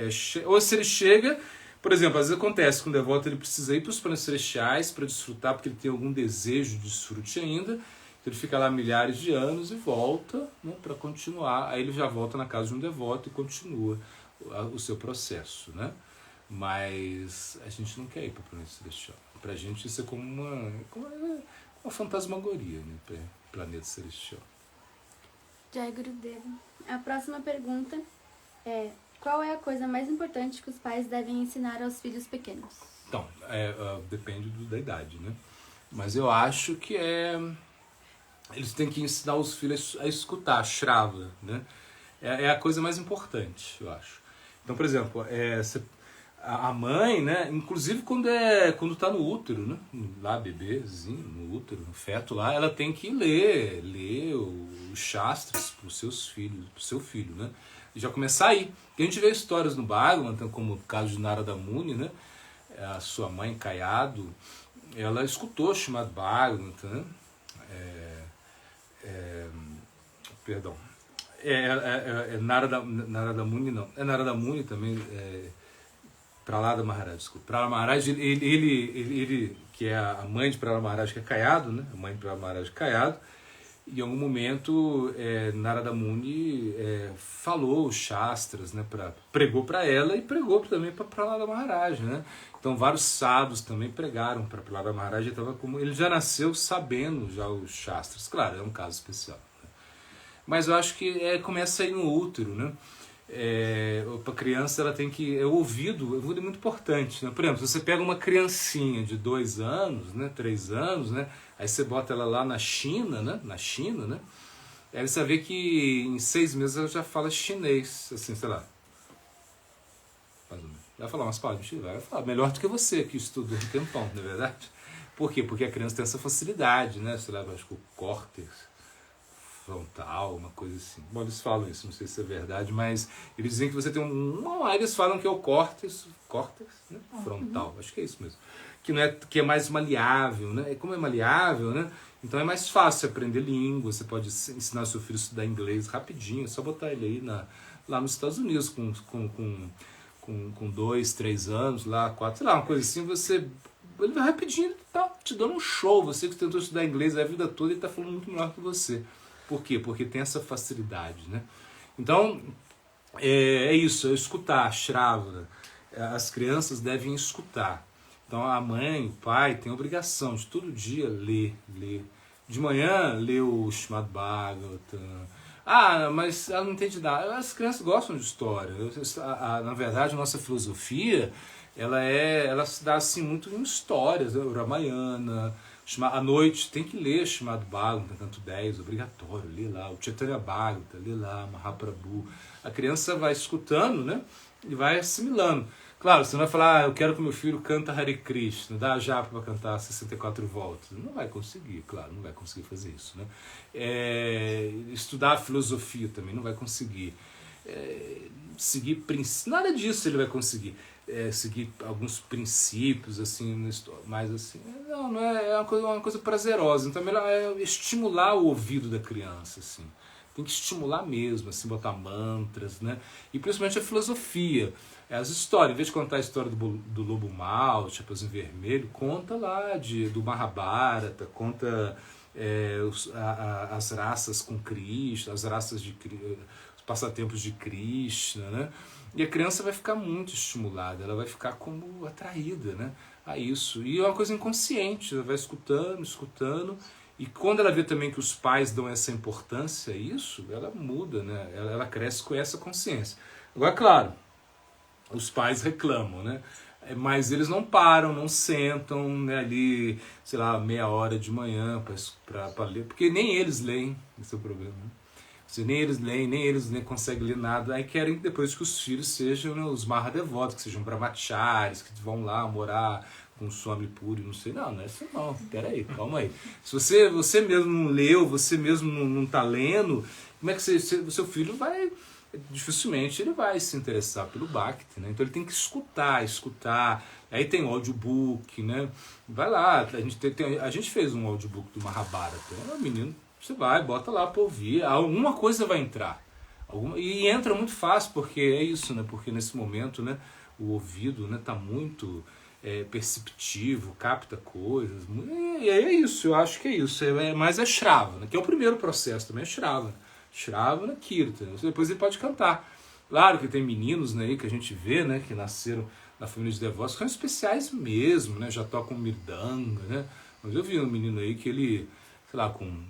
Ou se ele chega... Por exemplo, às vezes acontece que um devoto ele precisa ir para os planetas celestiais para desfrutar, porque ele tem algum desejo de desfrute ainda. Então ele fica lá milhares de anos e volta, né, para continuar. Aí ele já volta na casa de um devoto e continua o seu processo, né? Mas a gente não quer ir para o planeta celestial. Para a gente isso é como uma fantasmagoria, né? Planeta celestial. Jai Gurudeva. A próxima pergunta é: qual é a coisa mais importante que os pais devem ensinar aos filhos pequenos? Então, depende da idade, né? Mas eu acho que eles têm que ensinar os filhos a escutar, a Shravana, né? É a coisa mais importante, eu acho. Então, por exemplo, a mãe, né, inclusive quando está no útero, né, lá bebezinho, no útero, no feto lá, ela tem que ler os shastras para os seus filhos, para o seu filho, né, e já começar aí. A gente vê histórias no Bhagavatam, como o caso de Narada Muni, né, a sua mãe Kayadu, ela escutou o Srimad Bhagavatam, né, perdão, Narada Muni não, Narada Muni também, Prahlada Maharaj, desculpa. Prahlada Maharaj, ele que é a mãe de Prahlada Maharaj, que é Kayadu, né? A mãe de Prahlada Maharaj é Kayadu. E em algum momento, Narada Muni falou os shastras, né? Pregou para ela e pregou também para Prahlada Maharaj, né? Então vários sadhus também pregaram para Prahlada Maharaj. Ele já nasceu sabendo já os shastras. Claro, é um caso especial, né? Mas eu acho que começa aí no útero, né? Para a criança ela tem que... O ouvido é muito importante, né? Por exemplo, se você pega uma criancinha de 2 anos, né, 3 anos, né, aí você bota ela lá na China, né, aí você vê que em 6 meses ela já fala chinês, assim, sei lá. Vai falar umas palavras, vai falar melhor do que você, que estudou um tempão, não é verdade? Por quê? Porque a criança tem essa facilidade, né? Sei lá, acho que o córtex frontal, uma coisa assim. Bom, eles falam isso, não sei se é verdade, mas eles dizem que você tem eles falam que é o córtex, né? Frontal, acho que é isso mesmo. Que é mais maleável, né? Como é maleável, né? Então é mais fácil aprender língua, você pode ensinar seu filho a estudar inglês rapidinho, é só botar ele aí lá nos Estados Unidos com 2, 3 anos, lá, 4, sei lá, uma coisa assim, ele vai rapidinho, ele tá te dando um show, você que tentou estudar inglês a vida toda, ele tá falando muito melhor que você. Por quê? Porque tem essa facilidade, né? Então, é isso, é escutar, Shravana. As crianças devem escutar. Então, a mãe, o pai, tem a obrigação de todo dia ler. De manhã, ler o Srimad Bhagavatam. Mas ela não entende nada. As crianças gostam de história. Na verdade, a nossa filosofia, ela se dá assim, muito em histórias. O Ramayana... À noite tem que ler Srimad Bhagavatam, canto 10, obrigatório, lê lá, o Chaitanya Bhagavata, lê lá, Mahaprabhu. A criança vai escutando, né, e vai assimilando. Claro, você não vai falar, eu quero que meu filho canta Hare Krishna, dá a japa para cantar 64 voltas. Não vai conseguir, claro, não vai conseguir fazer isso, né. Estudar filosofia também, não vai conseguir. Seguir princípios, nada disso ele vai conseguir. seguir alguns princípios, assim, mais assim. Não é uma coisa prazerosa. Então, melhor é estimular o ouvido da criança, assim. Tem que estimular mesmo, assim, botar mantras, né? E principalmente a filosofia. As histórias, em vez de contar a história do lobo mau, Chapeuzinho Vermelho, conta lá do Mahabharata, conta as raças com Krishna, as raças os passatempos de Krishna, né? E a criança vai ficar muito estimulada, ela vai ficar como atraída, né, a isso. E é uma coisa inconsciente, ela vai escutando, e quando ela vê também que os pais dão essa importância a isso, ela muda, né? Ela cresce com essa consciência. Agora, claro, os pais reclamam, né? Mas eles não param, não sentam, né, ali, sei lá, meia hora de manhã para ler, porque nem eles leem, esse é o problema, né? Nem eles leem, nem eles nem conseguem ler nada. Aí querem depois que os filhos sejam, né, os Mahadevotas, que sejam brahmacharis, que vão lá morar com Swami Puri, não sei. Não é isso não. Peraí, calma aí. Se você mesmo não leu, você mesmo não está lendo, como é que o seu filho vai... Dificilmente ele vai se interessar pelo Bhakti, né? Então ele tem que escutar. Aí tem audiobook, né? Vai lá, a gente fez um audiobook do Mahabharata. Menino, você vai, bota lá para ouvir, alguma coisa vai entrar. E entra muito fácil, porque é isso, né? Porque nesse momento, né, o ouvido, né, tá muito perceptivo, capta coisas. E é isso, eu acho que é isso. Mas é Shravana, que é o primeiro processo também, é Shravana. Shravana Kirtana. Depois ele pode cantar. Claro que tem meninos, né, aí que a gente vê, né, que nasceram na família de devotos, que são especiais mesmo, né? Já tocam mirdanga, né? Mas eu vi um menino aí que ele, sei lá, com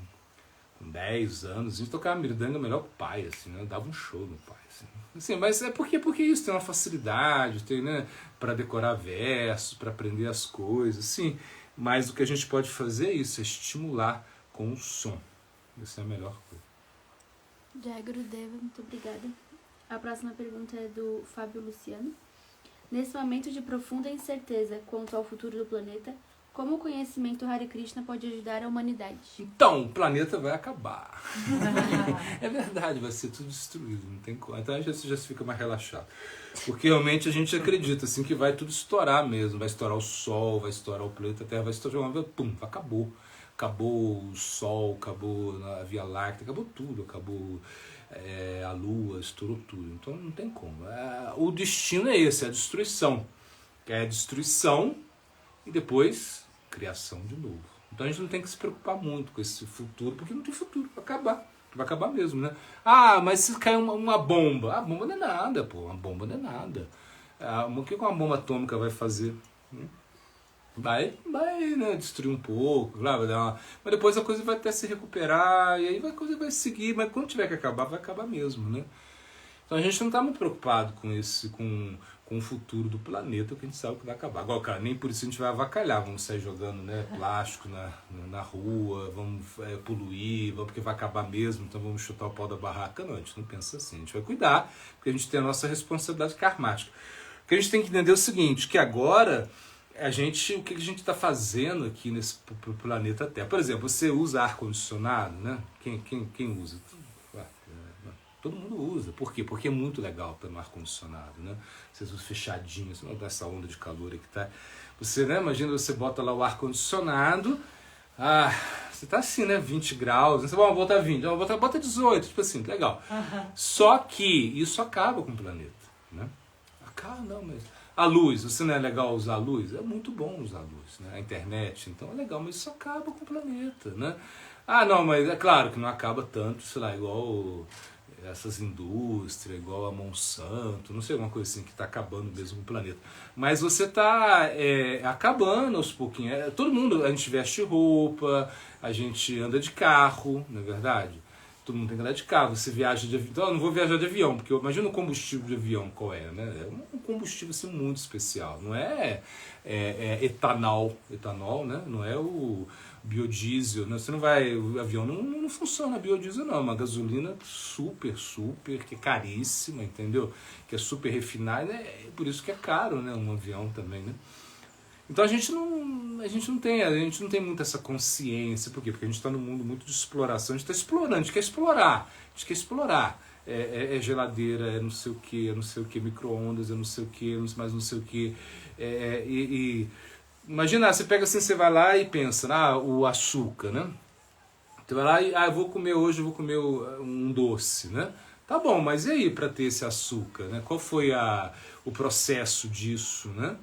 10 anos, a gente tocava mirdanga melhor que o pai, assim, né? Dava um show no pai, assim, mas é porque isso tem uma facilidade, tem, né, para decorar versos, para aprender as coisas, sim. Mas o que a gente pode fazer é isso, é estimular com o som. Essa é a melhor coisa. Jai Gurudeva, muito obrigada. A próxima pergunta é do Fábio Luciano. Nesse momento de profunda incerteza quanto ao futuro do planeta, como o conhecimento Hare Krishna pode ajudar a humanidade? Então, o planeta vai acabar. É verdade, vai ser tudo destruído, não tem como. Então já se fica mais relaxado. Porque realmente a gente acredita assim, que vai tudo estourar mesmo. Vai estourar o Sol, vai estourar o planeta, a Terra vai estourar, pum, acabou. Acabou o Sol, acabou a Via Láctea, acabou tudo, acabou a Lua, estourou tudo. Então não tem como. O destino é esse, é a destruição. É a destruição e depois criação de novo. Então a gente não tem que se preocupar muito com esse futuro, porque não tem futuro, vai acabar. Vai acabar mesmo, né? Ah, mas se cair uma bomba. A bomba não é nada, pô. Uma bomba não é nada. O que uma bomba atômica vai fazer? Vai, né, destruir um pouco, claro, vai dar mas depois a coisa vai até se recuperar, e aí a coisa vai seguir, mas quando tiver que acabar, vai acabar mesmo, né? Então a gente não está muito preocupado com o futuro do planeta, que a gente sabe que vai acabar. Agora, cara, nem por isso a gente vai avacalhar, vamos sair jogando, né, plástico na rua, vamos poluir, porque vai acabar mesmo, então vamos chutar o pau da barraca. Não, a gente não pensa assim, a gente vai cuidar, porque a gente tem a nossa responsabilidade karmática. O que a gente tem que entender é o seguinte, que agora... o que a gente está fazendo aqui pro planeta Terra? Por exemplo, você usa ar-condicionado, né? Quem usa? Todo mundo usa. Por quê? Porque é muito legal estar no ar-condicionado, né? Vocês usam fechadinho, você não dá essa onda de calor aí que tá. Você, né? Imagina, você bota lá o ar-condicionado, você tá assim, né? 20 graus, você vai botar 20, bota 18, tipo assim, legal. Só que isso acaba com o planeta, né? Acaba não, mas... A luz, você não é legal usar a luz? É muito bom usar a luz, né? A internet, então é legal, mas isso acaba com o planeta, né? Não, mas é claro que não acaba tanto, sei lá, igual essas indústrias, igual a Monsanto, não sei, alguma coisa assim que está acabando mesmo com o planeta. Mas você está acabando aos pouquinhos. Todo mundo, a gente veste roupa, a gente anda de carro, não é verdade? Todo mundo tem que andar de carro, você viaja de avião. Então, eu não vou viajar de avião, porque imagina o combustível de avião qual é, né? É um combustível assim, muito especial. Não é etanol, né? Não é o biodiesel, né? Você não vai... O avião não funciona biodiesel, não. É uma gasolina super, que é caríssima, entendeu? Que é super refinada. É por isso que é caro, né? Um avião também, né? Então a gente não tem muito essa consciência. Por quê? Porque a gente está num mundo muito de exploração, a gente está explorando, a gente quer explorar. é geladeira, é não sei o que, micro-ondas, é não sei o que, mais não sei o que. Imagina, você pega assim, você vai lá e pensa, o açúcar, né? Você vai lá e, eu vou comer um doce, né? Tá bom, mas e aí para ter esse açúcar, né? Qual foi o processo disso, né?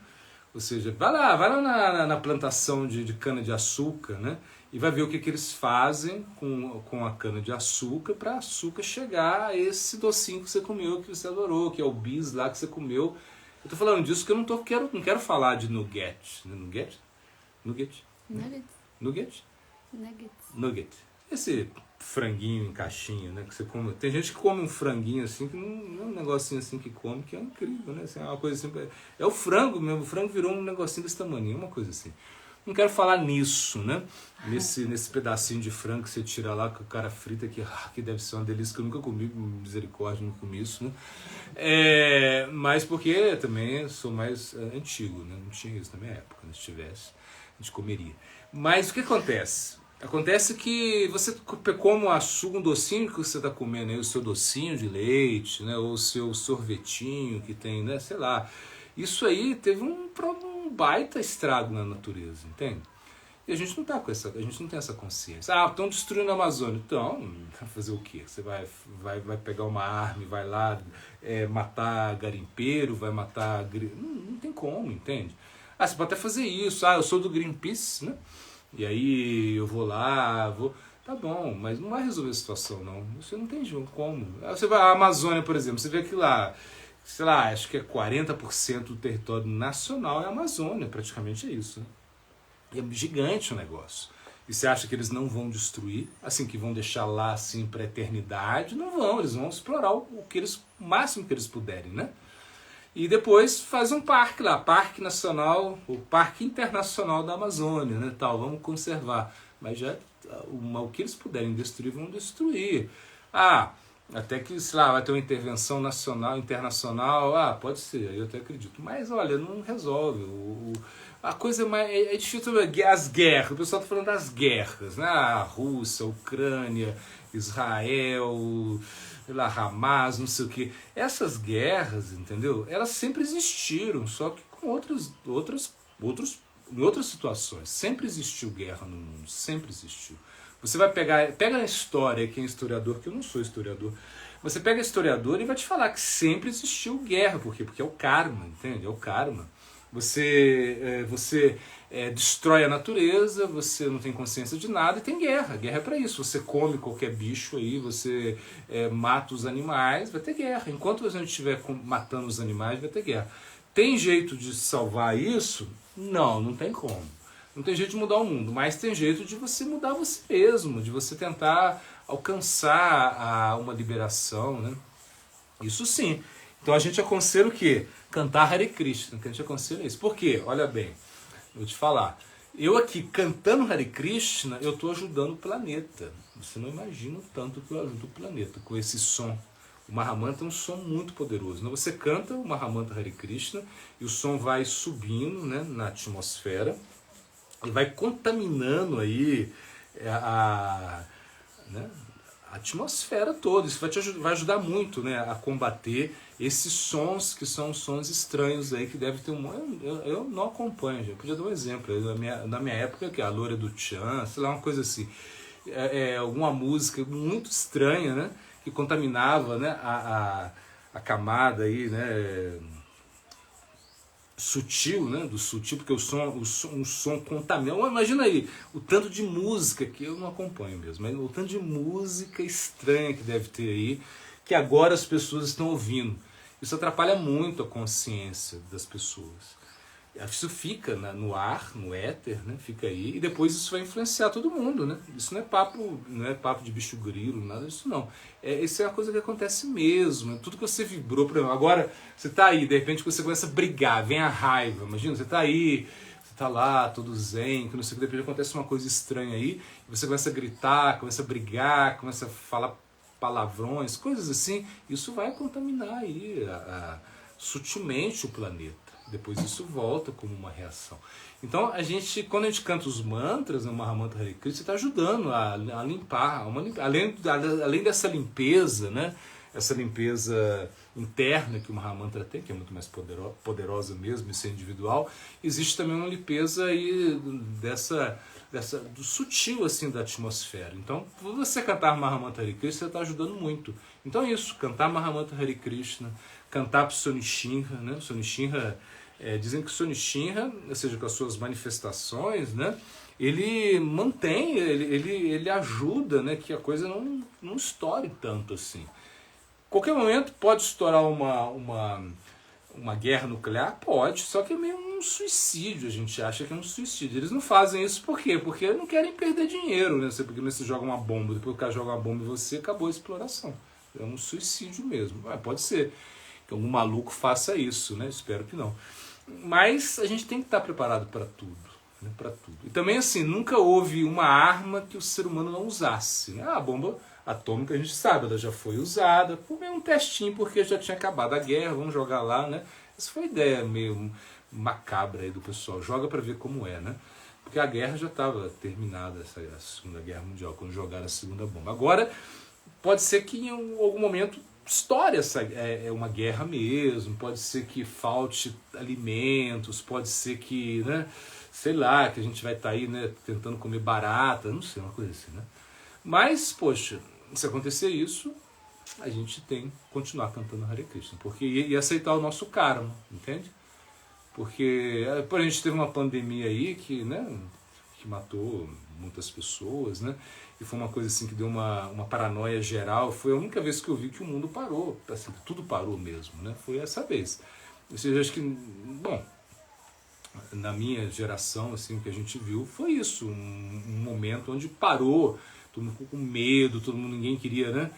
Ou seja, vai lá na plantação de cana-de-açúcar, né? E vai ver o que eles fazem com a cana-de-açúcar para açúcar chegar a esse docinho que você comeu, que você adorou, que é o bis lá que você comeu. Eu tô falando disso que eu não quero falar de nugget. Nugget? Nugget? Nuggets. Nugget? Nuggets. Nugget. Esse franguinho em caixinha, né? Que você come. Tem gente que come um franguinho assim, que não é um negocinho assim que come, que é incrível, né? Assim, é uma coisa assim. É o frango mesmo, o frango virou um negocinho desse tamanho, uma coisa assim. Não quero falar nisso, né? Nesse pedacinho de frango que você tira lá, que o cara frita, que deve ser uma delícia, que eu nunca comi, misericórdia, não comi isso, né? Mas porque também sou mais antigo, né? Não tinha isso na minha época, né? Se tivesse, a gente comeria. Mas o que acontece? Acontece que você come um docinho que você está comendo aí, o seu docinho de leite, né? Ou o seu sorvetinho que tem, né? Sei lá. Isso aí teve um baita estrago na natureza, entende? E a gente não tá a gente não tem essa consciência. Estão destruindo a Amazônia. Então, vai fazer o quê? Você vai pegar uma arma e vai lá matar garimpeiro, vai matar... Não tem como, entende? Você pode até fazer isso. Eu sou do Greenpeace, né? E aí eu vou lá, Tá bom, mas não vai resolver a situação, não. Você não tem como. Você vai à Amazônia, por exemplo, você vê que lá, sei lá, acho que é 40% do território nacional é a Amazônia, praticamente é isso, né? E é gigante o negócio. E você acha que eles não vão destruir, assim, que vão deixar lá assim para a eternidade? Não vão, eles vão explorar o máximo que eles puderem, né? E depois faz um parque lá, Parque Nacional, o Parque Internacional da Amazônia, né, tal, vamos conservar. Mas o que eles puderem destruir, vão destruir. Até que, sei lá, vai ter uma intervenção nacional, internacional, pode ser, eu até acredito. Mas, olha, não resolve. A coisa é difícil, as guerras, o pessoal está falando das guerras, né? A Rússia, a Ucrânia, Israel, Hamas, não sei o que. Essas guerras, entendeu? Elas sempre existiram, só que com em outras situações. Sempre existiu guerra no mundo, sempre existiu. Você vai pega a história, quem é historiador, que eu não sou historiador, você pega historiador e vai te falar que sempre existiu guerra. Por quê? Porque é o karma, entende? É o karma. Você destrói a natureza, você não tem consciência de nada e tem guerra. Guerra é para isso. Você come qualquer bicho aí, você mata os animais, vai ter guerra. Enquanto a gente estiver matando os animais, vai ter guerra. Tem jeito de salvar isso? Não tem como. Não tem jeito de mudar o mundo, mas tem jeito de você mudar você mesmo, de você tentar alcançar uma liberação, né? Isso sim. Então a gente aconselha o quê? Cantar Hare Krishna, que a gente aconselha isso. Por quê? Olha bem, vou te falar. Eu aqui cantando Hare Krishna, eu estou ajudando o planeta. Você não imagina o tanto que eu ajudo o planeta com esse som. O Mahamantra é um som muito poderoso. Então você canta o Mahamantra Hare Krishna e o som vai subindo, né, na atmosfera e vai contaminando aí a atmosfera toda. Isso vai ajudar muito, né, a combater esses sons que são sons estranhos aí, que deve ter eu não acompanho, já podia dar um exemplo. Na minha época, que é a Loura do Tchan, sei lá, uma coisa assim. Alguma música muito estranha, né, que contaminava, né, a camada aí, né, sutil, né, do sutil, porque um som contamina. Imagina aí o tanto de música que eu não acompanho mesmo, mas o tanto de música estranha que deve ter aí, que agora as pessoas estão ouvindo. Isso atrapalha muito a consciência das pessoas. Isso fica no ar, no éter, né? Fica aí, e depois isso vai influenciar todo mundo, né? Isso não é papo de bicho grilo, nada disso não. Isso é uma coisa que acontece mesmo. Tudo que você vibrou, por exemplo, agora você está aí, de repente você começa a brigar, vem a raiva. Imagina, você está aí, você está lá, todo zen, que não sei o que, de repente acontece uma coisa estranha aí, e você começa a gritar, começa a brigar, começa a falar palavrões, coisas assim. Isso vai contaminar aí sutilmente o planeta. Depois isso volta como uma reação. Então, quando a gente canta os mantras, no Mahamantra Hare Krishna, está ajudando a limpar. Além dessa limpeza, né, essa limpeza interna que o Mahamantra tem, que é muito mais poderosa mesmo, isso é individual. Existe também uma limpeza aí do sutil assim da atmosfera. Então, você cantar Mahamantra Hare Krishna, você está ajudando muito. Então é isso, cantar Mahamantra Hare Krishna, cantar para o Sonishinra, né? O Sonishinra, dizem que o Sonishinra, ou seja, com as suas manifestações, né? Ele mantém, ele ajuda, né, que a coisa não estoure tanto assim. Qualquer momento pode estourar uma guerra nuclear? Pode, só que é meio um suicídio, a gente acha que é um suicídio. Eles não fazem isso por quê? Porque não querem perder dinheiro, né? Porque você joga uma bomba, depois o cara joga uma bomba em você, acabou a exploração. É um suicídio mesmo. Pode ser que algum maluco faça isso, né? Espero que não. Mas a gente tem que estar preparado para tudo. Né? Para tudo. E também assim, nunca houve uma arma que o ser humano não usasse. Né? A bomba atômica a gente sabe, ela já foi usada, por meio um testinho, porque já tinha acabado a guerra, vamos jogar lá, né? Essa foi a ideia meio macabra aí do pessoal, joga para ver como é, né? Porque a guerra já estava terminada, a Segunda Guerra Mundial, quando jogaram a segunda bomba. Agora, pode ser que em algum momento estoure uma guerra mesmo, pode ser que falte alimentos, pode ser que, né, sei lá, que a gente vai estar aí, né, tentando comer barata, não sei, uma coisa assim, né? Mas, poxa, se acontecer isso, a gente tem que continuar cantando Hare Krishna, porque e aceitar o nosso karma, entende? Porque por a gente teve uma pandemia aí que, né, que matou muitas pessoas, né? E foi uma coisa assim que deu uma paranoia geral. Foi a única vez que eu vi que o mundo parou, assim, tudo parou mesmo, né? Foi essa vez. Ou seja, acho que, bom, na minha geração, assim, o que a gente viu foi isso, um momento onde parou, todo mundo ficou com medo, ninguém queria, né,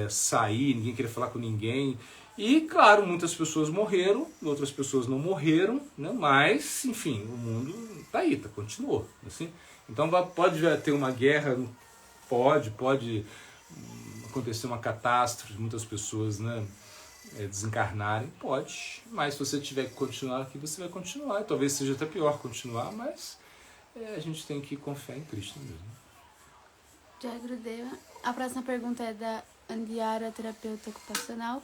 sair, ninguém queria falar com ninguém. E, claro, muitas pessoas morreram, outras pessoas não morreram, né, mas, enfim, o mundo está aí, continuou. Assim. Então pode ter uma guerra, pode acontecer uma catástrofe, muitas pessoas, né, desencarnarem, pode, mas se você tiver que continuar aqui, você vai continuar. Talvez seja até pior continuar, mas a gente tem que confiar em Krishna mesmo. Jai Gurudeva. A próxima pergunta é da Andiara, terapeuta ocupacional.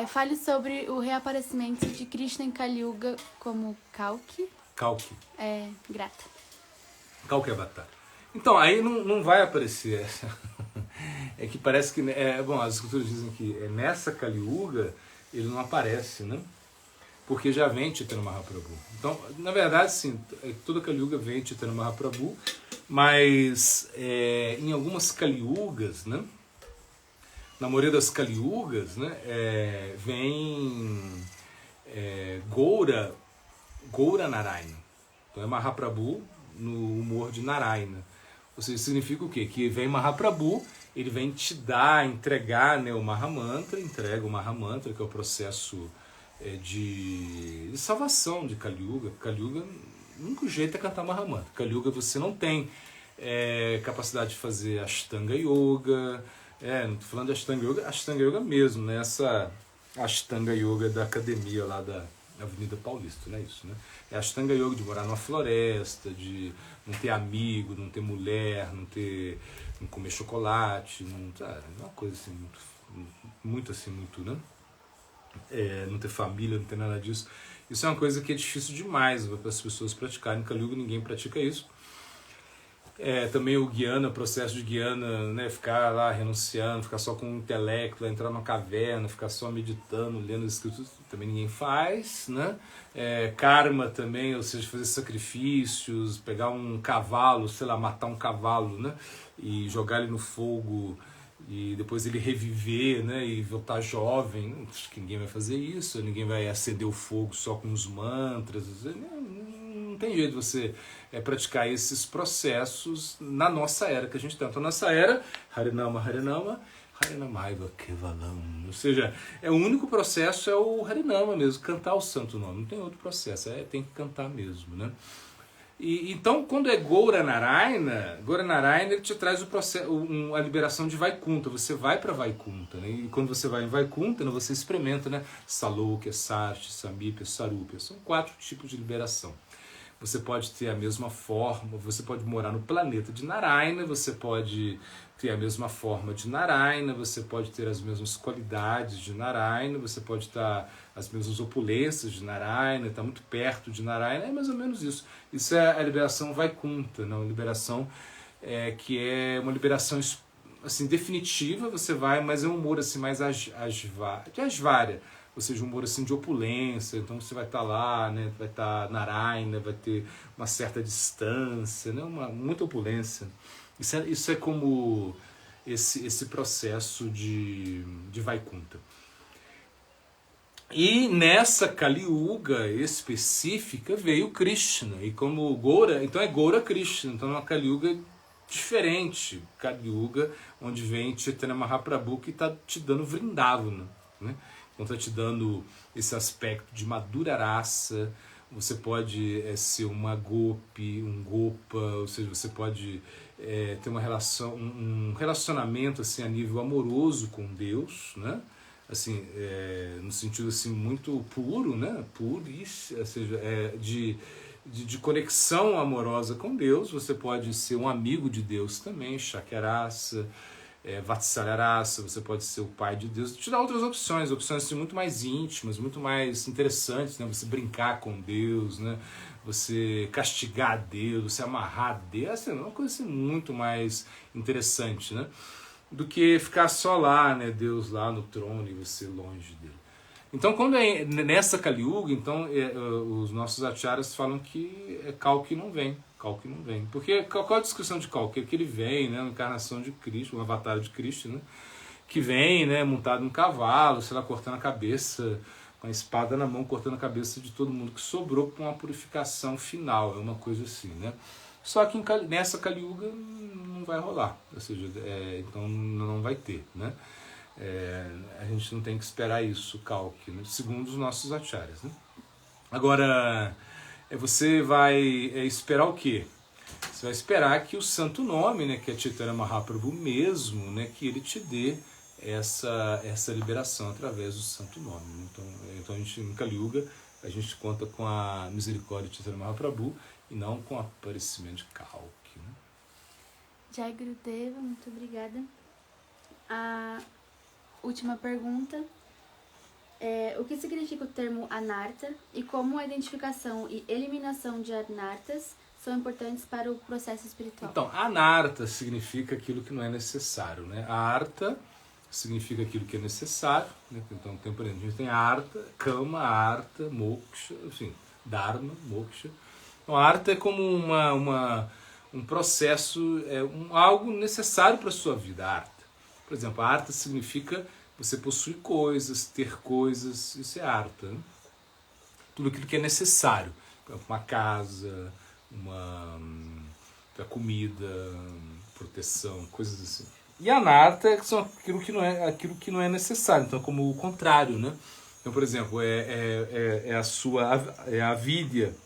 Fale sobre o reaparecimento de Krishna em Kali Yuga como Kalki. Kalki. Grata. Kalki Avatar. Então, aí não vai aparecer. É que parece que... bom, as escrituras dizem que nessa Kali Yuga ele não aparece, né? Porque já vem Chaitanya Mahaprabhu. Então, na verdade, sim, toda Kali Yuga vem Chaitanya Mahaprabhu, mas em algumas Kali Yugas, né? Na maioria das Kali Yugas, né? Vem Goura Narayana. Então é Mahaprabhu no humor de Narayana. Ou seja, significa o quê? Que vem Mahaprabhu, ele vem te dar, entregar, né, o Mahamantra, entrega o Mahamantra, que é o processo de salvação de Kali Yuga. Kali Yuga, o único jeito é cantar Mahamantra. Kali Yuga você não tem capacidade de fazer Ashtanga Yoga, não estou falando de Ashtanga Yoga mesmo, né? Essa Ashtanga Yoga da academia lá da Avenida Paulista, não é isso, né? É Ashtanga Yoga de morar numa floresta, de não ter amigo, não ter mulher, não comer chocolate, uma coisa assim, muito assim, muito, né? Não ter família, não ter nada disso. Isso é uma coisa que é difícil demais para as pessoas praticarem. Em Kali Yuga ninguém pratica isso. Também o Guiana, o processo de Guiana, né, ficar lá renunciando, ficar só com o intelecto, entrar numa caverna, ficar só meditando, lendo as escrituras, também ninguém faz, né? Karma também, ou seja, fazer sacrifícios, pegar um cavalo, sei lá, matar um cavalo, né, e jogar ele no fogo e depois ele reviver, né, e voltar jovem. Acho que ninguém vai fazer isso, ninguém vai acender o fogo só com os mantras, não tem jeito de você praticar esses processos na nossa era que a gente tem. Então, nossa era, Harinama, Harinama, Harinamaiva Kevalam. Ou seja, o único processo é o Harinama mesmo, cantar o santo nome. Não tem outro processo, tem que cantar mesmo, né? Então, quando é Goura Narayana ele te traz o processo, a liberação de Vaikunta. Você vai para Vaikunta, né? E quando você vai em Vaikunta, né, você experimenta, né? Salokya, Sarti, Samipya, Sarupya. São 4 tipos de liberação. você pode ter a mesma forma, você pode morar no planeta de Narayana, você pode ter a mesma forma de Narayana, você pode ter as mesmas qualidades de Narayana, você pode estar as mesmas opulências de Narayana, estar muito perto de Narayana, é mais ou menos isso. Isso é a liberação Vaikuntha, não? A liberação que é uma liberação assim, definitiva, você vai, mas é um humor assim, mais de Aishvarya, ou seja, um humor assim, de opulência, então você vai estar lá, né, vai estar Narayana, vai ter uma certa distância, né, muita opulência. Isso é como esse processo de Vaikuntha. E nessa Kali Yuga específica veio Krishna, e como Goura, então é Goura Krishna, então é uma Kali Yuga diferente, Kali Yuga, onde vem Chaitanya Mahaprabhu que está te dando Vrindavana, né? Então está te dando esse aspecto de Madhura Rasa. Você pode ser uma gopi, um gopa, ou seja, você pode ter um relacionamento assim, a nível amoroso com Deus, né? Assim, no sentido assim, muito puro, né? Puríssimo, ou seja, de conexão amorosa com Deus. Você pode ser um amigo de Deus também, Shakyarasa, Vatsalyarasa, você pode ser o pai de Deus. Te dá outras opções assim, muito mais íntimas, muito mais interessantes, né? Você brincar com Deus, né? Você castigar Deus, você amarrar Deus, assim, é uma coisa assim, muito mais interessante, né? Do que ficar só lá, né? Deus lá no trono e você longe dele. Então, quando é nessa Kali Yuga, então, os nossos acharyas falam que Kalki não vem. Kalki não vem. Porque qual a descrição de Kalki? É que ele vem, né, uma encarnação de Cristo, um avatar de Cristo, né, que vem, né, montado num cavalo, sei lá, cortando a cabeça, com a espada na mão, cortando a cabeça de todo mundo que sobrou com uma purificação final, é uma coisa assim, né. Só que nessa Kali Yuga não vai rolar, ou seja, então não vai ter, né. A gente não tem que esperar isso, Kalki, né, segundo os nossos acharyas, né. Agora, você vai esperar o quê? Você vai esperar que o santo nome, né, que é Chaitanya Mahaprabhu mesmo, né, que ele te dê essa liberação através do santo nome. Então a gente, em Kali Yuga, a gente conta com a misericórdia de Chaitanya Mahaprabhu e não com o aparecimento de Kalki, né? Jai Gurudeva, muito obrigada. A última pergunta é: o que significa o termo anarta e como a identificação e eliminação de anartas são importantes para o processo espiritual? Então, anarta significa aquilo que não é necessário, né? A arta significa aquilo que é necessário, né? Então, por exemplo, a gente tem arta, kama, arta, moksha, enfim, dharma, moksha. Então, a arta é como um processo, algo necessário para a sua vida, a arta. Por exemplo, a arta significa você possuir coisas, ter coisas, isso é arta, né? Tudo aquilo que é necessário, uma casa, uma comida, proteção, coisas assim. E anarta são aquilo que não é necessário, então como o contrário, né? Então, por exemplo, a avidya,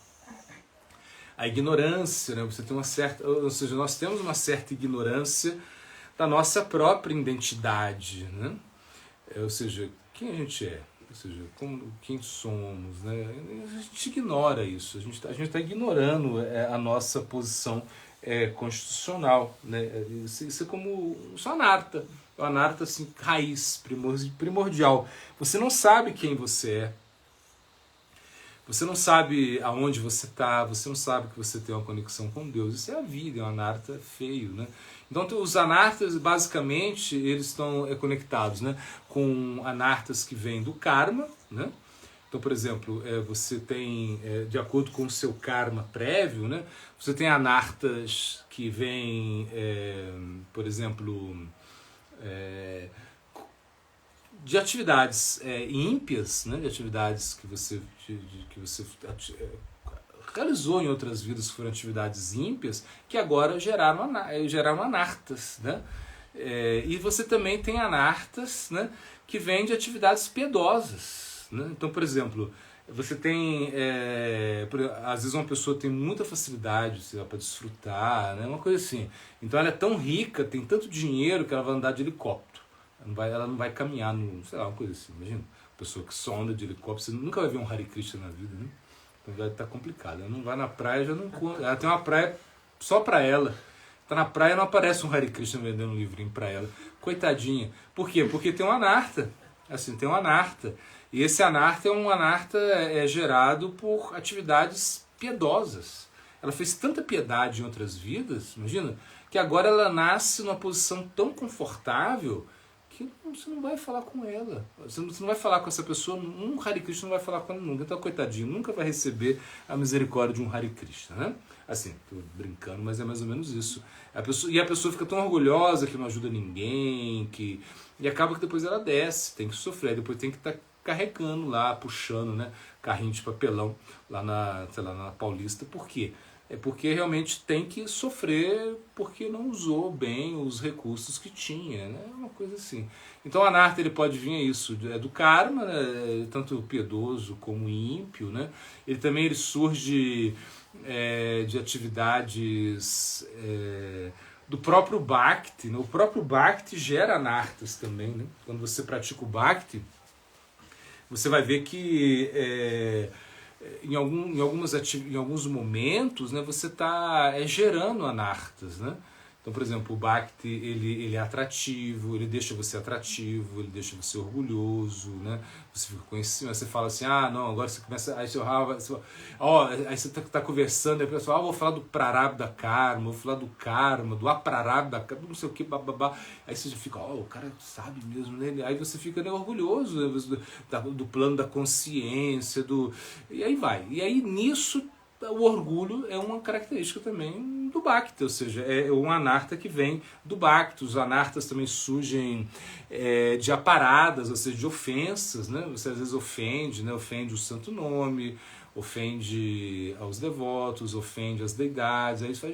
a ignorância, né? Você tem uma certa, ou seja, nós temos uma certa ignorância da nossa própria identidade, né? Ou seja, quem a gente é, ou seja, quem somos, né? A gente ignora isso, a gente está ignorando a nossa posição constitucional, né? Isso é como só anarta, o anarta assim, raiz, primordial. Você não sabe quem você é, você não sabe aonde você está, você não sabe que você tem uma conexão com Deus. Isso é a vida, é um anarta feio, né? Então os anartas, basicamente, eles estão conectados, né, com anartas que vêm do karma, né? Então, por exemplo, você tem, de acordo com o seu karma prévio, né, você tem anartas que vêm, por exemplo, de atividades ímpias, né, de atividades que você realizou em outras vidas que foram atividades ímpias, que agora geraram anartas, né? E você também tem anartas, né, que vêm de atividades piedosas, né? Então, por exemplo, você tem, às vezes uma pessoa tem muita facilidade para desfrutar, né, uma coisa assim. Então ela é tão rica, tem tanto dinheiro que ela vai andar de helicóptero. Ela não vai caminhar no, sei lá, uma coisa assim, imagina. Pessoa que só anda de helicóptero, você nunca vai ver um Hare Krishna na vida, né? Então já tá complicado. Ela não vai na praia, já não... Ela tem uma praia só pra ela. Tá na praia, não aparece um Hare Krishna vendendo um livrinho pra ela. Coitadinha. Por quê? Porque tem um anarta. Assim, tem um anarta. E esse anarta é um anarta gerado por atividades piedosas. Ela fez tanta piedade em outras vidas, imagina, que agora ela nasce numa posição tão confortável que você não vai falar com ela. Você não vai falar com essa pessoa, um Hare Krishna não vai falar com ela nunca. Então, coitadinho, nunca vai receber a misericórdia de um Hare Krishna, né? Assim, tô brincando, mas é mais ou menos isso. E a pessoa fica tão orgulhosa que não ajuda ninguém, e acaba que depois ela desce, tem que sofrer, depois tem que estar carregando lá, puxando, né, carrinho de papelão lá na, sei lá, na Paulista. Por quê? É porque realmente tem que sofrer porque não usou bem os recursos que tinha, né? Uma coisa assim. Então o anarta ele pode vir a isso, é do karma, né? Tanto piedoso como ímpio, né? Ele também surge de atividades do próprio Bhakti, né? O próprio Bhakti gera anartas também, né? Quando você pratica o Bhakti, você vai ver que em alguns momentos, né, você está gerando anartas, né? Então, por exemplo, o Bhakti ele é atrativo, ele deixa você atrativo, ele deixa você orgulhoso, né? Você fica conhecido, você fala assim, não, agora você começa, aí você tá conversando, aí o pessoal, vou falar do Prarabdha Karma, vou falar do karma, do Aprarabdha Karma, não sei o que, bababá. Aí você já fica, o cara sabe mesmo, né? Aí você fica, né, orgulhoso, né, do plano da consciência, e aí vai. E aí nisso o orgulho é uma característica também do Bhakti, ou seja, é um anarta que vem do Bhakti. Os anartas também surgem de aparadas, ou seja, de ofensas, né? Você às vezes ofende, né? Ofende o santo nome, ofende aos devotos, ofende as deidades, aí isso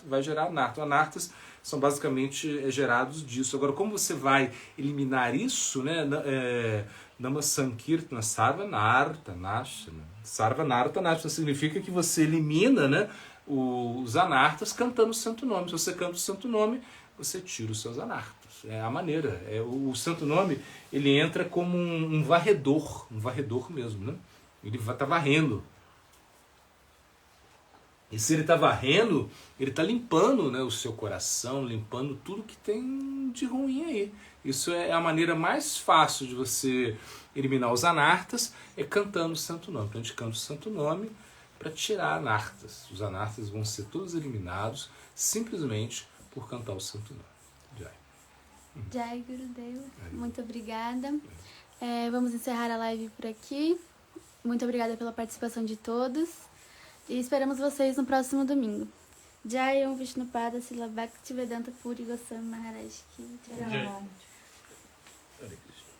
vai gerar anarta. Anartas são basicamente gerados disso. Agora, como você vai eliminar isso, né? Nama Sankirtana Sarvanarta Nashana. Sarvanarta Nashana significa que você elimina, né, os anartas cantando o santo nome. Se você canta o santo nome, você tira os seus anartas. É a maneira. O santo nome ele entra como um varredor mesmo, né? Ele está varrendo. E se ele está varrendo, ele está limpando, né, o seu coração, limpando tudo que tem de ruim aí. Isso é a maneira mais fácil de você eliminar os anartas, é cantando o santo nome. Então a gente canta o santo nome para tirar anartas. Os anartas vão ser todos eliminados simplesmente por cantar o santo nome. Jai. Jai, Gurudeva. Muito obrigada. Vamos encerrar a live por aqui. Muito obrigada pela participação de todos. E esperamos vocês no próximo domingo. Jai Om Vishnupada Sila Bhaktivedanta Puri Goswami Maharaj Ki Jai. Hare Krishna.